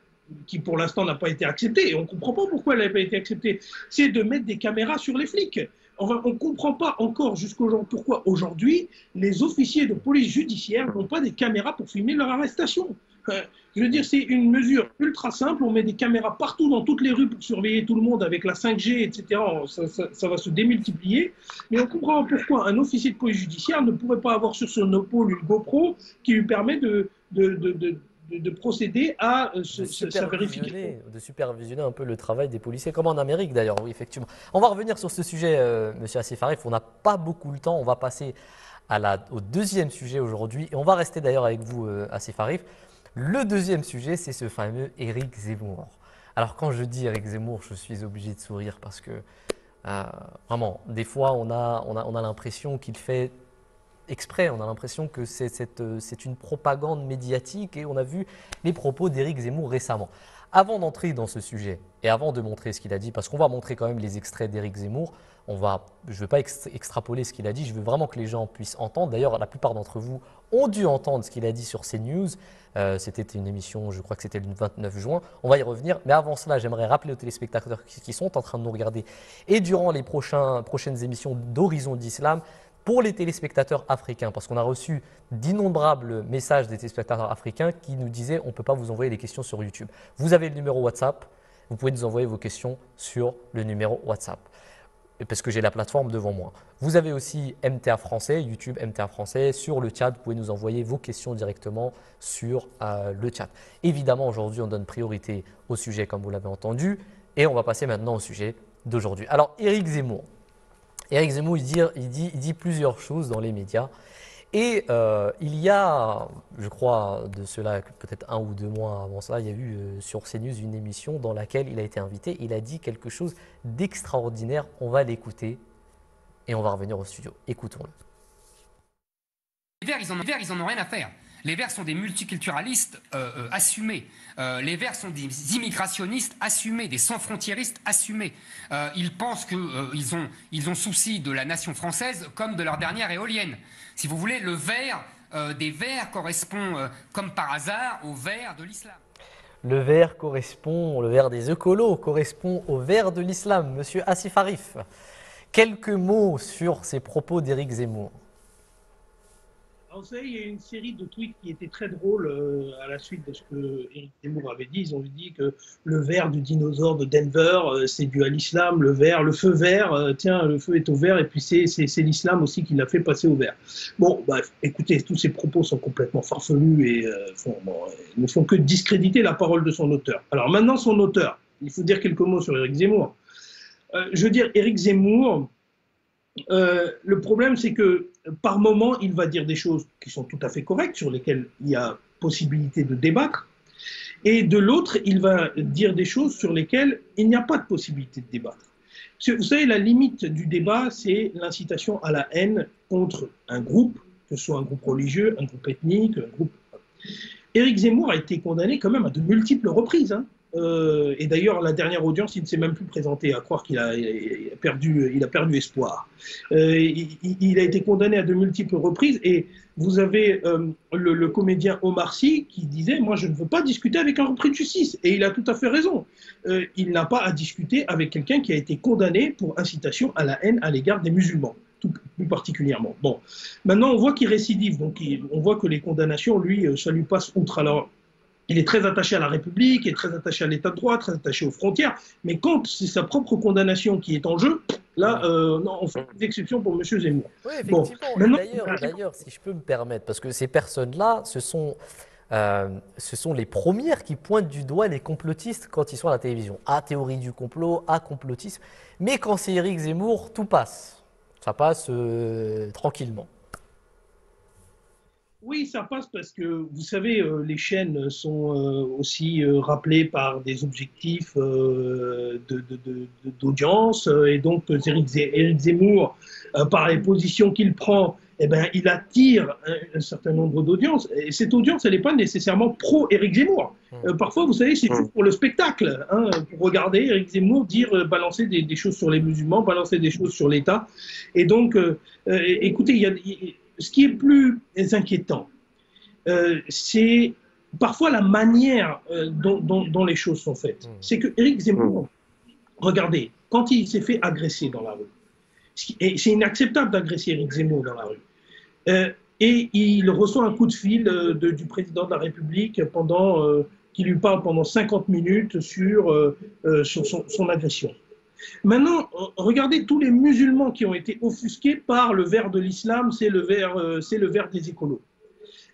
qui pour l'instant n'a pas été acceptée, et on ne comprend pas pourquoi elle n'a pas été acceptée, c'est de mettre des caméras sur les flics. Enfin, on ne comprend pas encore jusqu'aujourd'hui pourquoi aujourd'hui les officiers de police judiciaire n'ont pas des caméras pour filmer leur arrestation. Je veux dire, c'est une mesure ultra simple, on met des caméras partout dans toutes les rues pour surveiller tout le monde avec la 5G, etc. Ça va se démultiplier, mais on comprend pourquoi un officier de police judiciaire ne pourrait pas avoir sur son épaule une GoPro qui lui permet de procéder à sa vérification. De supervisionner un peu le travail des policiers, comme en Amérique d'ailleurs, oui, effectivement. On va revenir sur ce sujet, monsieur Asif Arif, on n'a pas beaucoup le temps, on va passer au deuxième sujet aujourd'hui, et on va rester d'ailleurs avec vous, Asif Arif. Le deuxième sujet, c'est ce fameux Éric Zemmour. Alors quand je dis Éric Zemmour, je suis obligé de sourire parce que, vraiment, des fois, on a l'impression qu'il fait exprès, on a l'impression que c'est une propagande médiatique et on a vu les propos d'Éric Zemmour récemment. Avant d'entrer dans ce sujet et avant de montrer ce qu'il a dit, parce qu'on va montrer quand même les extraits d'Éric Zemmour, je ne veux pas extrapoler ce qu'il a dit, je veux vraiment que les gens puissent entendre. D'ailleurs, la plupart d'entre vous ont dû entendre ce qu'il a dit sur CNews. C'était une émission, je crois que c'était le 29 juin. On va y revenir. Mais avant cela, j'aimerais rappeler aux téléspectateurs qui sont en train de nous regarder et durant les prochaines émissions d'Horizon d'Islam, pour les téléspectateurs africains, parce qu'on a reçu d'innombrables messages des téléspectateurs africains qui nous disaient on ne peut pas vous envoyer les questions sur YouTube. Vous avez le numéro WhatsApp, vous pouvez nous envoyer vos questions sur le numéro WhatsApp, parce que j'ai la plateforme devant moi. Vous avez aussi MTA Français, YouTube MTA Français, sur le chat, vous pouvez nous envoyer vos questions directement sur le chat. Évidemment, aujourd'hui, on donne priorité au sujet comme vous l'avez entendu, et on va passer maintenant au sujet d'aujourd'hui. Alors, Éric Zemmour. Éric Zemmour, il dit plusieurs choses dans les médias et il y a, je crois, de cela peut-être 1 ou 2 mois avant ça, il y a eu sur CNews une émission dans laquelle il a été invité. Il a dit quelque chose d'extraordinaire. On va l'écouter et on va revenir au studio. Écoutons-le. Les Verts, ils en ont rien à faire. Les Verts sont des multiculturalistes assumés. Les Verts sont des immigrationnistes assumés, des sans-frontiéristes assumés. Ils pensent qu'ils ont souci de la nation française comme de leur dernière éolienne. Si vous voulez, le vert des Verts correspond, comme par hasard, au vert de l'islam. Le vert des écolos correspond au vert de l'islam. Monsieur Asif Arif, quelques mots sur ces propos d'Éric Zemmour. Alors, vous savez, il y a une série de tweets qui étaient très drôles à la suite de ce que Éric Zemmour avait dit. Ils ont dit que le ver du dinosaure de Denver, c'est dû à l'islam. Le feu vert, tiens, le feu est au vert, et puis c'est l'islam aussi qui l'a fait passer au vert. Bon, bref, écoutez, tous ces propos sont complètement farfelus et ne font que discréditer la parole de son auteur. Alors maintenant, son auteur, il faut dire quelques mots sur Éric Zemmour. Je veux dire, Éric Zemmour, le problème, c'est que par moment, il va dire des choses qui sont tout à fait correctes, sur lesquelles il y a possibilité de débattre, et de l'autre, il va dire des choses sur lesquelles il n'y a pas de possibilité de débattre. Vous savez, la limite du débat, c'est l'incitation à la haine contre un groupe, que ce soit un groupe religieux, un groupe ethnique, un groupe... Éric Zemmour a été condamné quand même à de multiples reprises, hein. Et d'ailleurs, la dernière audience, il ne s'est même plus présenté, à croire qu'il a perdu espoir. Il a été condamné à de multiples reprises, et vous avez le comédien Omar Sy qui disait « Moi, je ne veux pas discuter avec un repris de justice ». Et il a tout à fait raison. Il n'a pas à discuter avec quelqu'un qui a été condamné pour incitation à la haine à l'égard des musulmans. plus particulièrement. Bon, maintenant on voit qu'il récidive, donc on voit que les condamnations, lui, ça lui passe outre. Alors, il est très attaché à la République, il est très attaché à l'État de droit, très attaché aux frontières, mais quand c'est sa propre condamnation qui est en jeu, là, non, on fait des exceptions pour M. Zemmour. Oui, effectivement. Bon, D'ailleurs, si je peux me permettre, parce que ces personnes-là, ce sont les premières qui pointent du doigt les complotistes quand ils sont à la télévision. À théorie du complot, à complotisme. Mais quand c'est Éric Zemmour, tout passe. Ça passe tranquillement. Oui, ça passe parce que, vous savez, les chaînes sont aussi rappelées par des objectifs d'audience. Et donc, Éric Zemmour, par les positions qu'il prend, eh ben, il attire un certain nombre d'audiences. Et cette audience, elle n'est pas nécessairement pro-Éric Zemmour. Parfois, vous savez, c'est juste pour le spectacle. Hein, pour regarder Éric Zemmour balancer des choses sur les musulmans, balancer des choses sur l'État. Et donc, écoutez, ce qui est plus inquiétant, c'est parfois la manière dont les choses sont faites. C'est que Éric Zemmour, regardez, quand il s'est fait agresser dans la rue, et c'est inacceptable d'agresser Éric Zemmour dans la rue, et il reçoit un coup de fil du président de la République qui lui parle pendant 50 minutes sur son agression. Maintenant, regardez tous les musulmans qui ont été offusqués par le vers de l'islam, c'est le vers des écolos.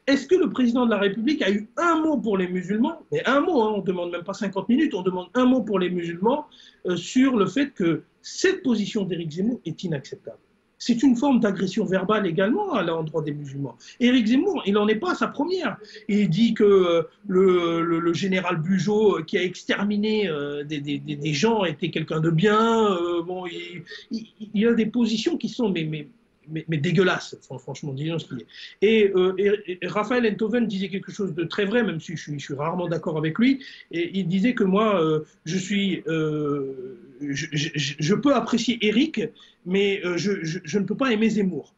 Est-ce que le président de la République a eu un mot pour les musulmans? Mais un mot, hein, on ne demande même pas 50 minutes, on demande un mot pour les musulmans sur le fait que cette position d'Éric Zemmour est inacceptable. C'est une forme d'agression verbale également à l'endroit des musulmans. Éric Zemmour, il n'en est pas à sa première. Il dit que le général Bugeaud, qui a exterminé des gens, était quelqu'un de bien. Bon, il a des positions qui sont mais dégueulasses, franchement, disons ce qu'il est. Et Raphaël Enthoven disait quelque chose de très vrai, même si je suis rarement d'accord avec lui. Et il disait que moi, je peux apprécier Éric, mais je ne peux pas aimer Zemmour.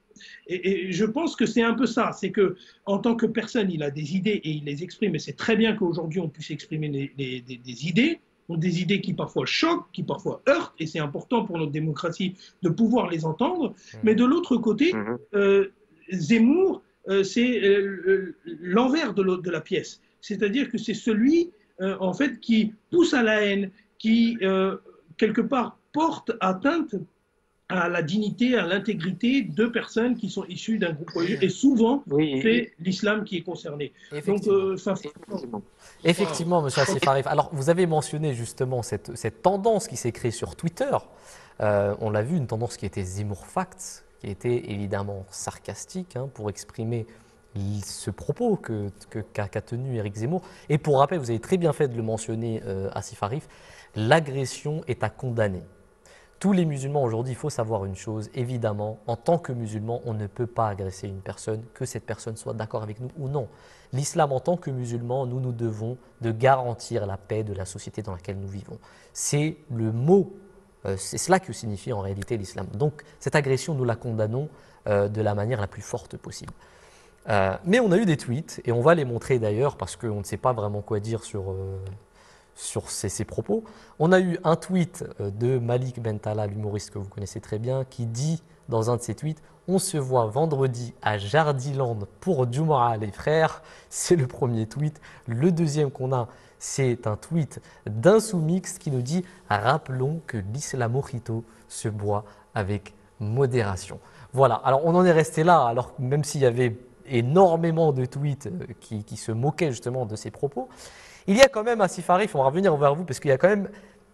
Et je pense que c'est un peu ça, c'est que en tant que personne, il a des idées et il les exprime, et c'est très bien qu'aujourd'hui on puisse exprimer des idées, des idées qui parfois choquent, qui parfois heurtent, et c'est important pour notre démocratie de pouvoir les entendre. Mais de l'autre côté, Zemmour, c'est l'envers de la pièce. C'est-à-dire que c'est celui, en fait, qui pousse à la haine, qui, quelque part, porte atteinte à la dignité, à l'intégrité de personnes qui sont issues d'un groupe religieux. Et souvent, c'est l'islam qui est concerné. Donc, ça fait... Effectivement, monsieur Asif Arif. Alors, vous avez mentionné justement cette tendance qui s'est créée sur Twitter. On l'a vu, une tendance qui était Zemmour Facts, qui était évidemment sarcastique pour exprimer ce propos qu'a tenu Éric Zemmour. Et pour rappel, vous avez très bien fait de le mentionner, Asif Arif, l'agression est à condamner. Tous les musulmans aujourd'hui, il faut savoir une chose, évidemment, en tant que musulman, on ne peut pas agresser une personne, que cette personne soit d'accord avec nous ou non. L'islam, en tant que musulman, nous devons de garantir la paix de la société dans laquelle nous vivons. C'est le mot, c'est cela que signifie en réalité l'islam. Donc cette agression, nous la condamnons de la manière la plus forte possible. Mais on a eu des tweets, et on va les montrer d'ailleurs, parce qu'on ne sait pas vraiment quoi dire sur ces propos. On a eu un tweet de Malik Bentala, l'humoriste que vous connaissez très bien, qui dit dans un de ses tweets « On se voit vendredi à Jardiland pour Jumu'ah les frères ». C'est le premier tweet. Le deuxième qu'on a, c'est un tweet d'un sous-mix qui nous dit « Rappelons que l'islamo-rito se boit avec modération ». Voilà, alors on en est resté là, alors même s'il y avait énormément de tweets qui se moquaient justement de ces propos. Il y a quand même, Asif Arif, on va revenir vers vous, parce qu'il y a quand même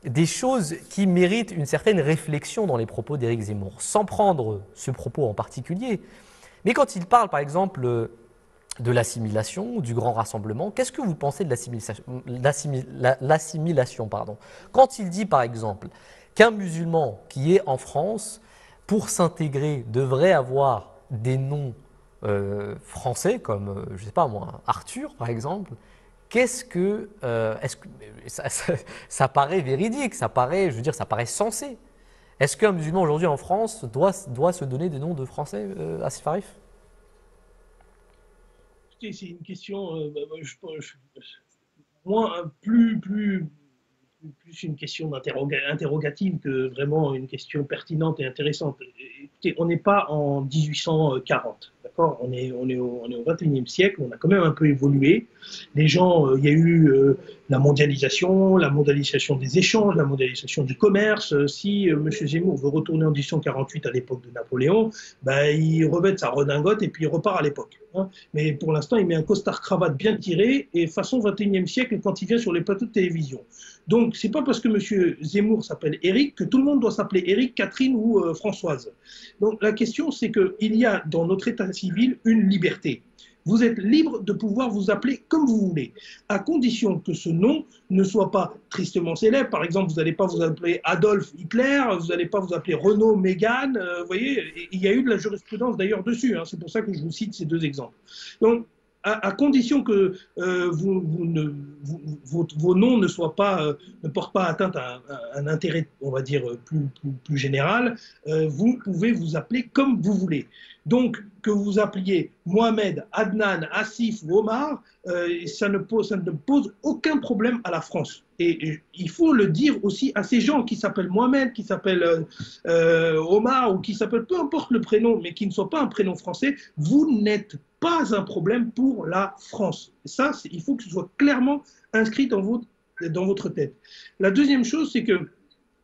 des choses qui méritent une certaine réflexion dans les propos d'Éric Zemmour, sans prendre ce propos en particulier. Mais quand il parle, par exemple, de l'assimilation, du grand rassemblement, qu'est-ce que vous pensez de l'assimilation, quand il dit, par exemple, qu'un musulman qui est en France, pour s'intégrer, devrait avoir des noms français, comme, je ne sais pas moi, Arthur, par exemple. Est-ce que ça paraît véridique, ça paraît sensé? Est-ce qu'un musulman aujourd'hui en France doit se donner des noms de Français, Asif Arif? C'est une question, moins plus une question interrogative que vraiment une question pertinente et intéressante. écoutez, on n'est pas en 1840. D'accord, on est au 21e siècle, on a quand même un peu évolué. Les gens, il y a eu la mondialisation des échanges, la mondialisation du commerce. Si M. Zemmour veut retourner en 1848 à l'époque de Napoléon, ben, il revêt sa redingote et puis il repart à l'époque. Hein. Mais pour l'instant, il met un costard-cravate bien tiré et façon 21e siècle quand il vient sur les plateaux de télévision. Donc, c'est pas parce que M. Zemmour s'appelle Éric que tout le monde doit s'appeler Éric, Catherine ou Françoise. Donc, la question, c'est qu'il y a dans notre état civil une liberté. Vous êtes libre de pouvoir vous appeler comme vous voulez, à condition que ce nom ne soit pas tristement célèbre. Par exemple, vous n'allez pas vous appeler Adolf Hitler, vous n'allez pas vous appeler Renaud Mégane. Vous voyez, il y a eu de la jurisprudence d'ailleurs dessus. Hein, c'est pour ça que je vous cite ces deux exemples. Donc, à condition que vos noms ne portent pas atteinte à un intérêt, on va dire, plus général, vous pouvez vous appeler comme vous voulez. Donc, que vous appeliez Mohamed, Adnan, Asif ou Omar, ça ne pose aucun problème à la France. Et il faut le dire aussi à ces gens qui s'appellent Mohamed, qui s'appellent Omar, ou qui s'appellent peu importe le prénom, mais qui ne soit pas un prénom français, vous n'êtes pas un problème pour la France. Et ça, il faut que ce soit clairement inscrit dans votre tête. La deuxième chose, c'est que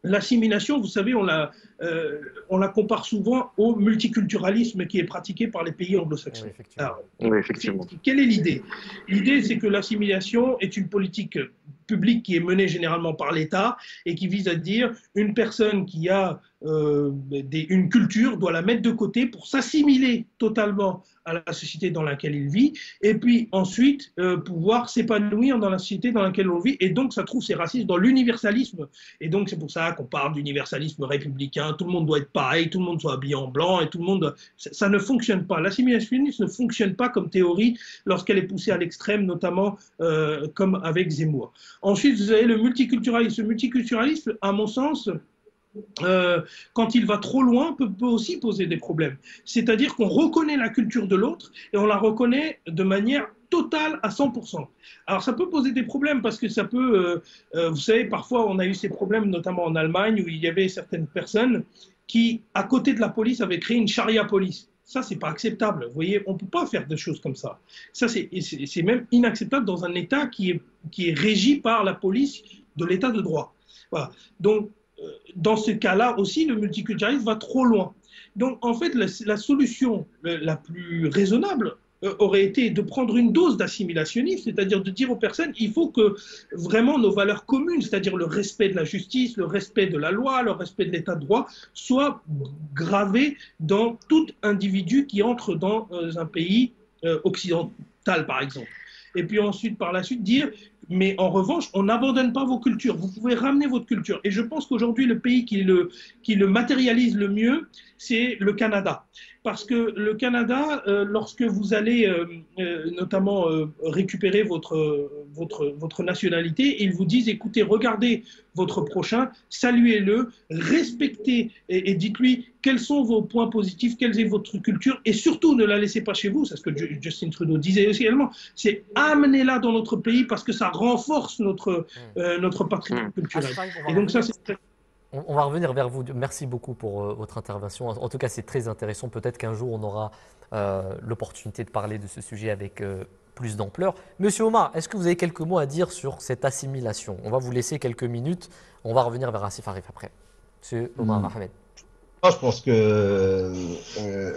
l'assimilation, vous savez, on la compare souvent au multiculturalisme qui est pratiqué par les pays anglo-saxons. Oui, effectivement. Quelle est l'idée? L'idée, c'est que l'assimilation est une politique publique qui est menée généralement par l'État et qui vise à dire une personne qui a une culture doit la mettre de côté pour s'assimiler totalement à la société dans laquelle il vit et puis ensuite pouvoir s'épanouir dans la société dans laquelle on vit et donc ça trouve ses racines dans l'universalisme et donc c'est pour ça qu'on parle d'universalisme républicain, tout le monde doit être pareil, tout le monde soit habillé en blanc et tout le monde... Ça ne fonctionne pas. L'assimilationnisme ne fonctionne pas comme théorie lorsqu'elle est poussée à l'extrême, notamment comme avec Zemmour. Ensuite, vous avez le multiculturalisme. Le multiculturalisme, à mon sens, quand il va trop loin, peut aussi poser des problèmes. C'est-à-dire qu'on reconnaît la culture de l'autre et on la reconnaît de manière totale à 100%. Alors ça peut poser des problèmes parce que ça peut, vous savez, parfois on a eu ces problèmes, notamment en Allemagne, où il y avait certaines personnes qui, à côté de la police, avaient créé une charia police. Ça, c'est pas acceptable. Vous voyez, on peut pas faire des choses comme ça. Ça, c'est même inacceptable dans un État qui est régi par la police de l'État de droit. Voilà. Donc, dans ce cas-là aussi, le multiculturalisme va trop loin. Donc, en fait, la solution la plus raisonnable aurait été de prendre une dose d'assimilationnisme, c'est-à-dire de dire aux personnes, il faut que vraiment nos valeurs communes, c'est-à-dire le respect de la justice, le respect de la loi, le respect de l'état de droit, soient gravés dans tout individu qui entre dans un pays occidental, par exemple. Et puis ensuite, par la suite, dire, mais en revanche, on n'abandonne pas vos cultures, vous pouvez ramener votre culture. Et je pense qu'aujourd'hui, le pays qui le matérialise le mieux, c'est le Canada. Parce que le Canada, lorsque vous allez notamment récupérer votre nationalité, ils vous disent, écoutez, regardez votre prochain, saluez-le, respectez et dites-lui quels sont vos points positifs, quelle est votre culture, et surtout ne la laissez pas chez vous, c'est ce que Justin Trudeau disait aussi également, c'est amenez-la dans notre pays parce que ça renforce notre patrimoine culturel. Et donc ça, c'est très... On va revenir vers vous. Merci beaucoup pour votre intervention. En tout cas, c'est très intéressant. Peut-être qu'un jour, on aura l'opportunité de parler de ce sujet avec plus d'ampleur. Monsieur Omar, est-ce que vous avez quelques mots à dire sur cette assimilation? On va vous laisser quelques minutes. On va revenir vers Asif Arif après. Monsieur Omar Ahmed. Je pense que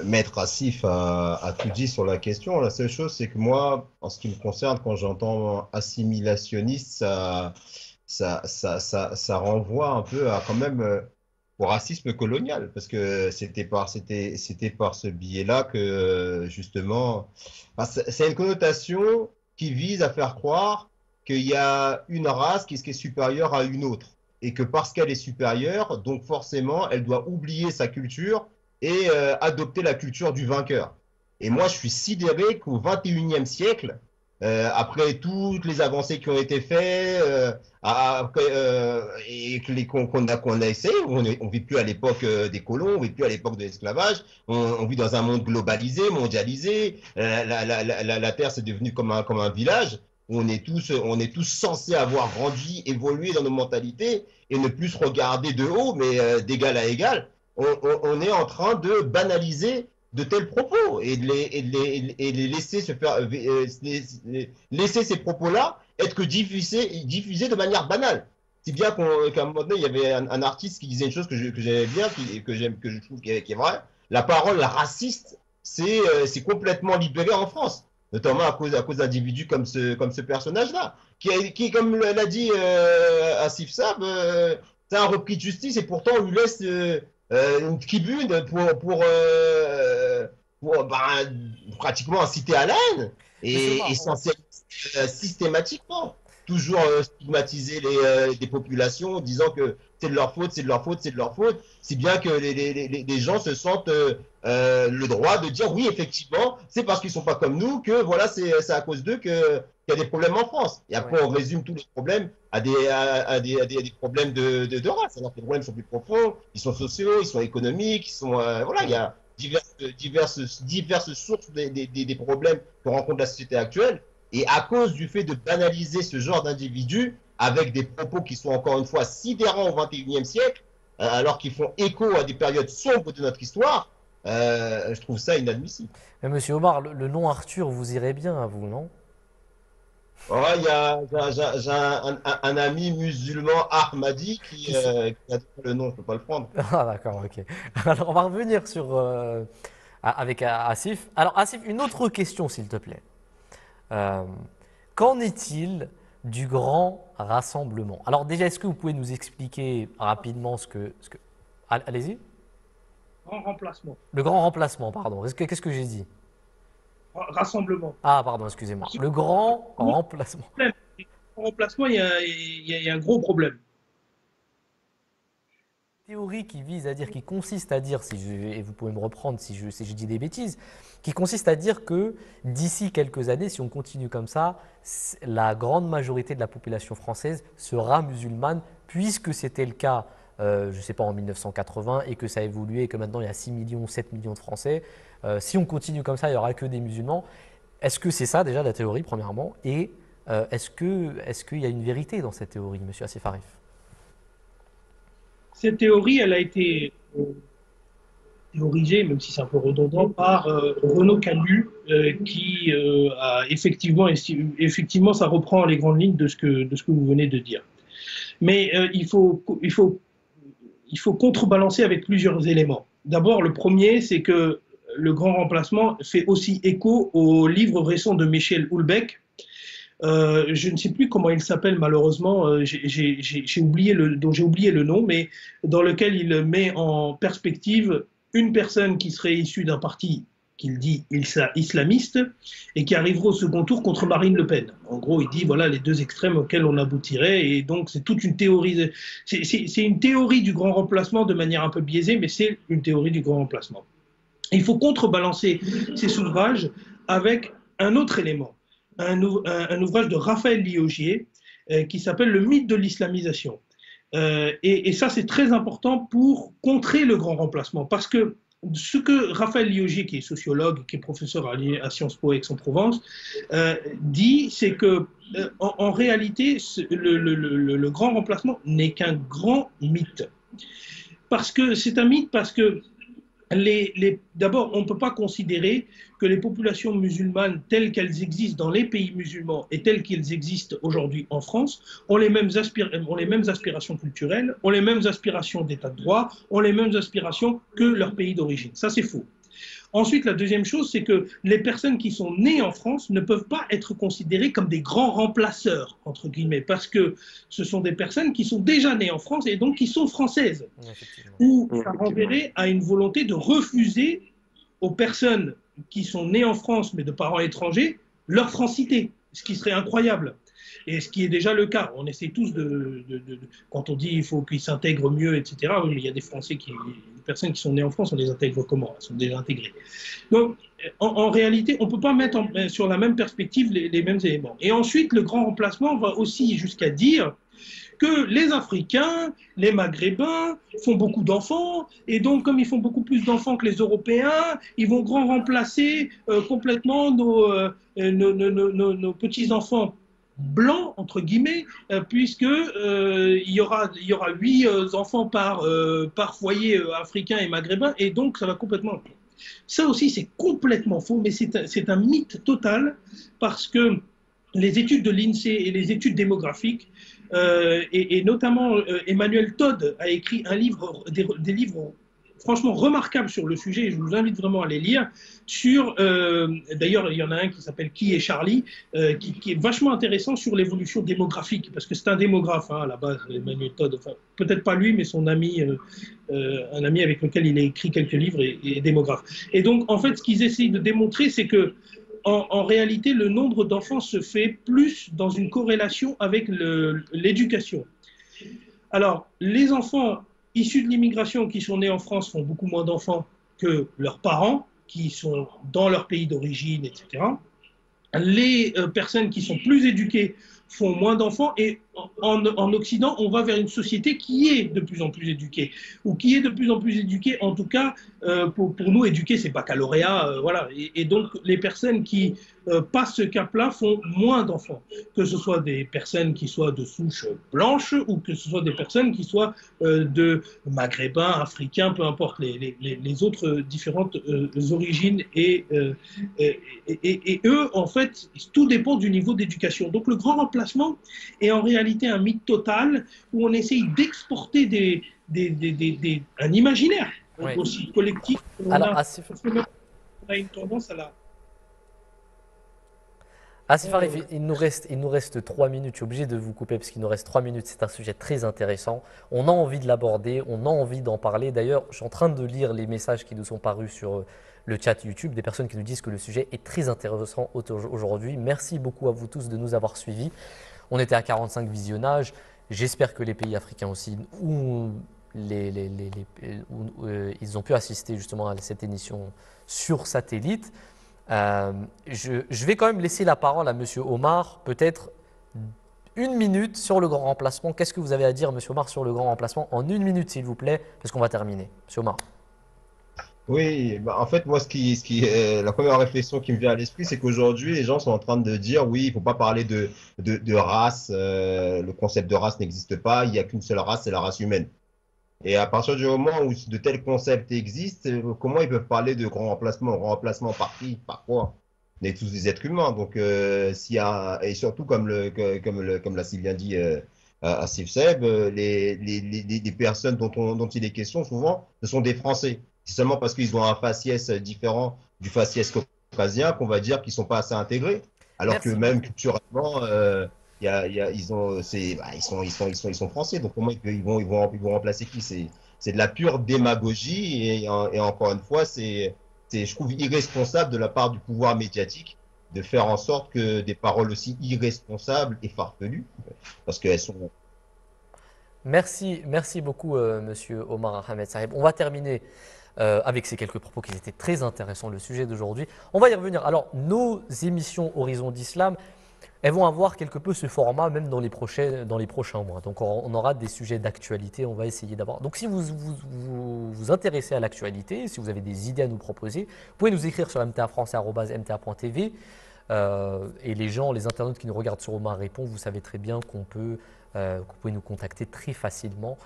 Maître Asif a tout dit sur la question. La seule chose, c'est que moi, en ce qui me concerne, quand j'entends assimilationniste, ça renvoie un peu à quand même au racisme colonial, parce que c'était par ce biais-là que justement, c'est une connotation qui vise à faire croire qu'il y a une race qui est supérieure à une autre, et que parce qu'elle est supérieure, donc forcément, elle doit oublier sa culture et adopter la culture du vainqueur. Et moi, je suis sidéré qu'au XXIe siècle, après toutes les avancées qui ont été faites, et qu'on a essayé, on ne vit plus à l'époque des colons, on ne vit plus à l'époque de l'esclavage, on vit dans un monde globalisé, mondialisé, la Terre c'est devenu comme un village, où on est tous censés avoir grandi, évolué dans nos mentalités, et ne plus se regarder de haut, mais d'égal à égal. on est en train de banaliser de tels propos et de les laisser se faire laisser ces propos-là être que diffusés de manière banale. Si bien qu'à un moment donné, il y avait un artiste qui disait une chose que j'aimais bien, que je trouve qui est vraie. La parole raciste, c'est complètement libéré en France, notamment à cause d'individus comme ce personnage-là, qui comme l'a dit Asif Saab, c'est un repris de justice et pourtant on lui laisse une tribune pour pratiquement inciter à la haine et systématiquement toujours stigmatiser des populations en disant que c'est de leur faute, c'est de leur faute, c'est de leur faute, si bien que les gens se sentent le droit de dire oui, effectivement, c'est parce qu'ils sont pas comme nous que voilà, c'est à cause d'eux qu'il y a des problèmes en France. Et après, on résume tous les problèmes à des problèmes de race. Alors que les problèmes sont plus profonds, ils sont sociaux, ils sont économiques, ils sont voilà, il y a diverses sources des problèmes que rencontre la société actuelle. Et à cause du fait de banaliser ce genre d'individus avec des propos qui sont encore une fois sidérants au XXIe siècle, alors qu'ils font écho à des périodes sombres de notre histoire, je trouve ça inadmissible. Mais Monsieur Omar, le nom Arthur vous irait bien à vous, non? J'ai un ami musulman Ahmadi qui a le nom, je ne peux pas le prendre. Ah d'accord, ok. Alors on va revenir avec Asif. Alors Asif, une autre question s'il te plaît. Qu'en est-il du grand rassemblement? Alors déjà, est-ce que vous pouvez nous expliquer rapidement ce que... Allez-y. Grand remplacement. Le grand remplacement, pardon. Qu'est-ce que j'ai dit? Rassemblement. Ah, pardon, excusez-moi. Le grand remplacement. Le remplacement, il y a un gros problème. Théorie qui consiste à dire, et vous pouvez me reprendre si je dis des bêtises, qui consiste à dire que d'ici quelques années, si on continue comme ça, la grande majorité de la population française sera musulmane, puisque c'était le cas, je ne sais pas, en 1980, et que ça a évolué, et que maintenant il y a 6 millions, 7 millions de Français. Si on continue comme ça, il n'y aura que des musulmans. Est-ce que c'est ça déjà la théorie, premièrement? Et est-ce qu'il y a une vérité dans cette théorie, monsieur Asif Arif? Cette théorie, elle a été théorisée, même si c'est un peu redondant, par Renaud Camus, qui a effectivement, ça reprend les grandes lignes de ce que vous venez de dire. Mais il faut contrebalancer avec plusieurs éléments. D'abord, le premier, c'est que le grand remplacement fait aussi écho au livre récent de Michel Houellebecq. Je ne sais plus comment il s'appelle malheureusement, j'ai oublié le nom, mais dans lequel il met en perspective une personne qui serait issue d'un parti qu'il dit islamiste et qui arriverait au second tour contre Marine Le Pen. En gros, il dit voilà les deux extrêmes auxquels on aboutirait, et donc c'est toute une théorie, c'est une théorie du grand remplacement de manière un peu biaisée, mais c'est une théorie du grand remplacement. Il faut contrebalancer ces ouvrages avec un autre élément. Un ouvrage de Raphaël Liogier qui s'appelle Le mythe de l'islamisation. Et ça, c'est très important pour contrer le grand remplacement. Parce que ce que Raphaël Liogier, qui est sociologue, qui est professeur à Sciences Po Aix-en-Provence, dit, c'est que en réalité, le grand remplacement n'est qu'un grand mythe. Parce que c'est un mythe parce que d'abord, on ne peut pas considérer que les populations musulmanes telles qu'elles existent dans les pays musulmans et telles qu'elles existent aujourd'hui en France ont les mêmes aspirations culturelles, ont les mêmes aspirations d'état de droit, ont les mêmes aspirations que leur pays d'origine. Ça, c'est faux. Ensuite, la deuxième chose, c'est que les personnes qui sont nées en France ne peuvent pas être considérées comme des grands remplaceurs, entre guillemets, parce que ce sont des personnes qui sont déjà nées en France et donc qui sont françaises. Ou ça renverrait à une volonté de refuser aux personnes qui sont nées en France mais de parents étrangers leur francité, ce qui serait incroyable. Et ce qui est déjà le cas. On essaie tous quand on dit il faut qu'ils s'intègrent mieux, etc. Oui, mais il y a des Français des personnes qui sont nées en France, on les intègre comment? Elles sont déjà intégrées. Donc, en réalité, on ne peut pas mettre sur la même perspective les mêmes éléments. Et ensuite, le grand remplacement va aussi jusqu'à dire que les Africains, les Maghrébins font beaucoup d'enfants, et donc comme ils font beaucoup plus d'enfants que les Européens, ils vont grand remplacer complètement nos petits-enfants blanc entre guillemets, puisque il y aura 8 enfants par foyer africain et maghrébin, et donc ça va complètement. Ça aussi c'est complètement faux, mais c'est un mythe total, parce que les études de l'INSEE et les études démographiques, et notamment Emmanuel Todd a écrit des livres franchement remarquables sur le sujet, et je vous invite vraiment à les lire. D'ailleurs, il y en a un qui s'appelle Qui est Charlie, qui est vachement intéressant sur l'évolution démographique, parce que c'est un démographe à la base, Emmanuel Todd. Enfin, peut-être pas lui, mais son ami, un ami avec lequel il a écrit quelques livres, est démographe. Et donc, en fait, ce qu'ils essayent de démontrer, c'est que en réalité, le nombre d'enfants se fait plus dans une corrélation avec l'éducation. Alors, les enfants issus de l'immigration qui sont nés en France font beaucoup moins d'enfants que leurs parents, qui sont dans leur pays d'origine, etc. Les personnes qui sont plus éduquées font moins d'enfants, et en Occident, on va vers une société qui est de plus en plus éduquée, ou qui est de plus en plus éduquée, en tout cas, pour nous, éduquer, c'est baccalauréat, voilà. Et donc, les personnes qui passent ce cap-là font moins d'enfants, que ce soit des personnes qui soient de souche blanche, ou que ce soit des personnes qui soient de maghrébins, africains, peu importe, les autres différentes origines, et eux, en fait, tout dépend du niveau d'éducation. Donc, le grand remplacement est en réalité un mythe total, où on essaye d'exporter un imaginaire aussi collectif. Alors, on a une tendance à la... Asif Arif, il nous reste 3 minutes. Je suis obligé de vous couper parce qu'il nous reste 3 minutes. C'est un sujet très intéressant. On a envie de l'aborder, on a envie d'en parler. D'ailleurs, je suis en train de lire les messages qui nous sont parus sur le chat YouTube, des personnes qui nous disent que le sujet est très intéressant aujourd'hui. Merci beaucoup à vous tous de nous avoir suivis. On était à 45 visionnages. J'espère que les pays africains aussi, où ils ont pu assister justement à cette émission sur satellite. Je vais quand même laisser la parole à Monsieur Omar, peut-être 1 minute sur le grand remplacement. Qu'est-ce que vous avez à dire, Monsieur Omar, sur le grand remplacement en 1 minute, s'il vous plaît, parce qu'on va terminer. Monsieur Omar. Oui, en fait, moi, la première réflexion qui me vient à l'esprit, c'est qu'aujourd'hui, les gens sont en train de dire, oui, il ne faut pas parler de race, le concept de race n'existe pas, il n'y a qu'une seule race, c'est la race humaine. Et à partir du moment où de tels concepts existent, comment ils peuvent parler de grand remplacement? Grand remplacement par qui? Par quoi? On est tous des êtres humains, donc et surtout, comme l'a si bien dit Asif Seb, les personnes dont il est question, souvent, ce sont des Français. C'est seulement parce qu'ils ont un faciès différent du faciès caucasien qu'on va dire qu'ils ne sont pas assez intégrés. Alors que même culturellement, ils sont français. Donc comment ils vont remplacer qui? C'est de la pure démagogie. Et encore une fois, je trouve irresponsable de la part du pouvoir médiatique de faire en sorte que des paroles aussi irresponsables et farfelues, parce qu'elles sont... Merci beaucoup, Monsieur Omar Ahmed Saheb. On va terminer avec ces quelques propos qui étaient très intéressants, le sujet d'aujourd'hui. On va y revenir. Alors, nos émissions Horizon d'Islam, elles vont avoir quelque peu ce format même dans les prochains mois. Donc, on aura des sujets d'actualité, on va essayer d'avoir. Donc, si vous vous intéressez à l'actualité, si vous avez des idées à nous proposer, vous pouvez nous écrire sur mtafrançais@mta.tv. Et les internautes qui nous regardent sur Omar Répond, vous savez très bien que vous pouvez nous contacter très facilement.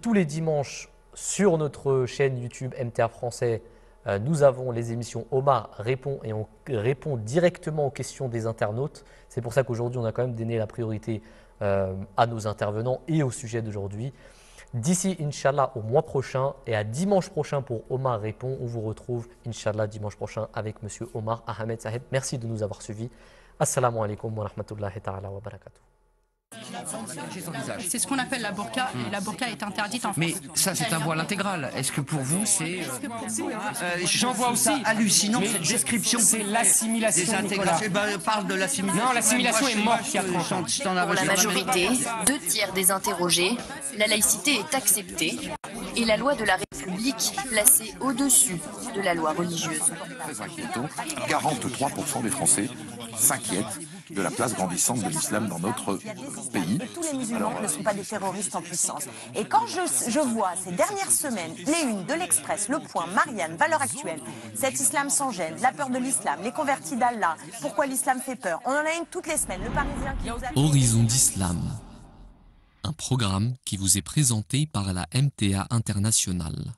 Tous les dimanches, sur notre chaîne YouTube MTA Français, nous avons les émissions Omar Répond et on répond directement aux questions des internautes. C'est pour ça qu'aujourd'hui, on a quand même donné la priorité à nos intervenants et au sujet d'aujourd'hui. D'ici, Inch'Allah, au mois prochain et à dimanche prochain pour Omar Répond, on vous retrouve, Inch'Allah, dimanche prochain avec Monsieur Omar Ahmed Saheb. Merci de nous avoir suivis. Assalamu alaikum wa rahmatullahi ta'ala wa barakatuh. C'est ce qu'on appelle la burqa, et la burqa est interdite en France. Mais ça, c'est un voile intégral. Est-ce que pour vous, c'est... J'en vois aussi. Hallucinant, cette description. C'est l'assimilation, Nicolas. Parle de l'assimilation. Non, l'assimilation est morte il y a 30 ans. Pour la majorité, 2 tiers des interrogés, la laïcité est acceptée et la loi de la République placée au-dessus de la loi religieuse. Très inquiétant, 43% des Français s'inquiètent de la place grandissante de l'islam dans notre pays. Tous les musulmans ne sont pas des terroristes en puissance. Et quand je vois ces dernières semaines les unes de l'Express, Le Point, Marianne, Valeurs Actuelles, cet islam sans gêne, la peur de l'islam, les convertis d'Allah, pourquoi l'islam fait peur, on en a une toutes les semaines, le Parisien qui nous a... Horizon d'Islam, un programme qui vous est présenté par la MTA Internationale.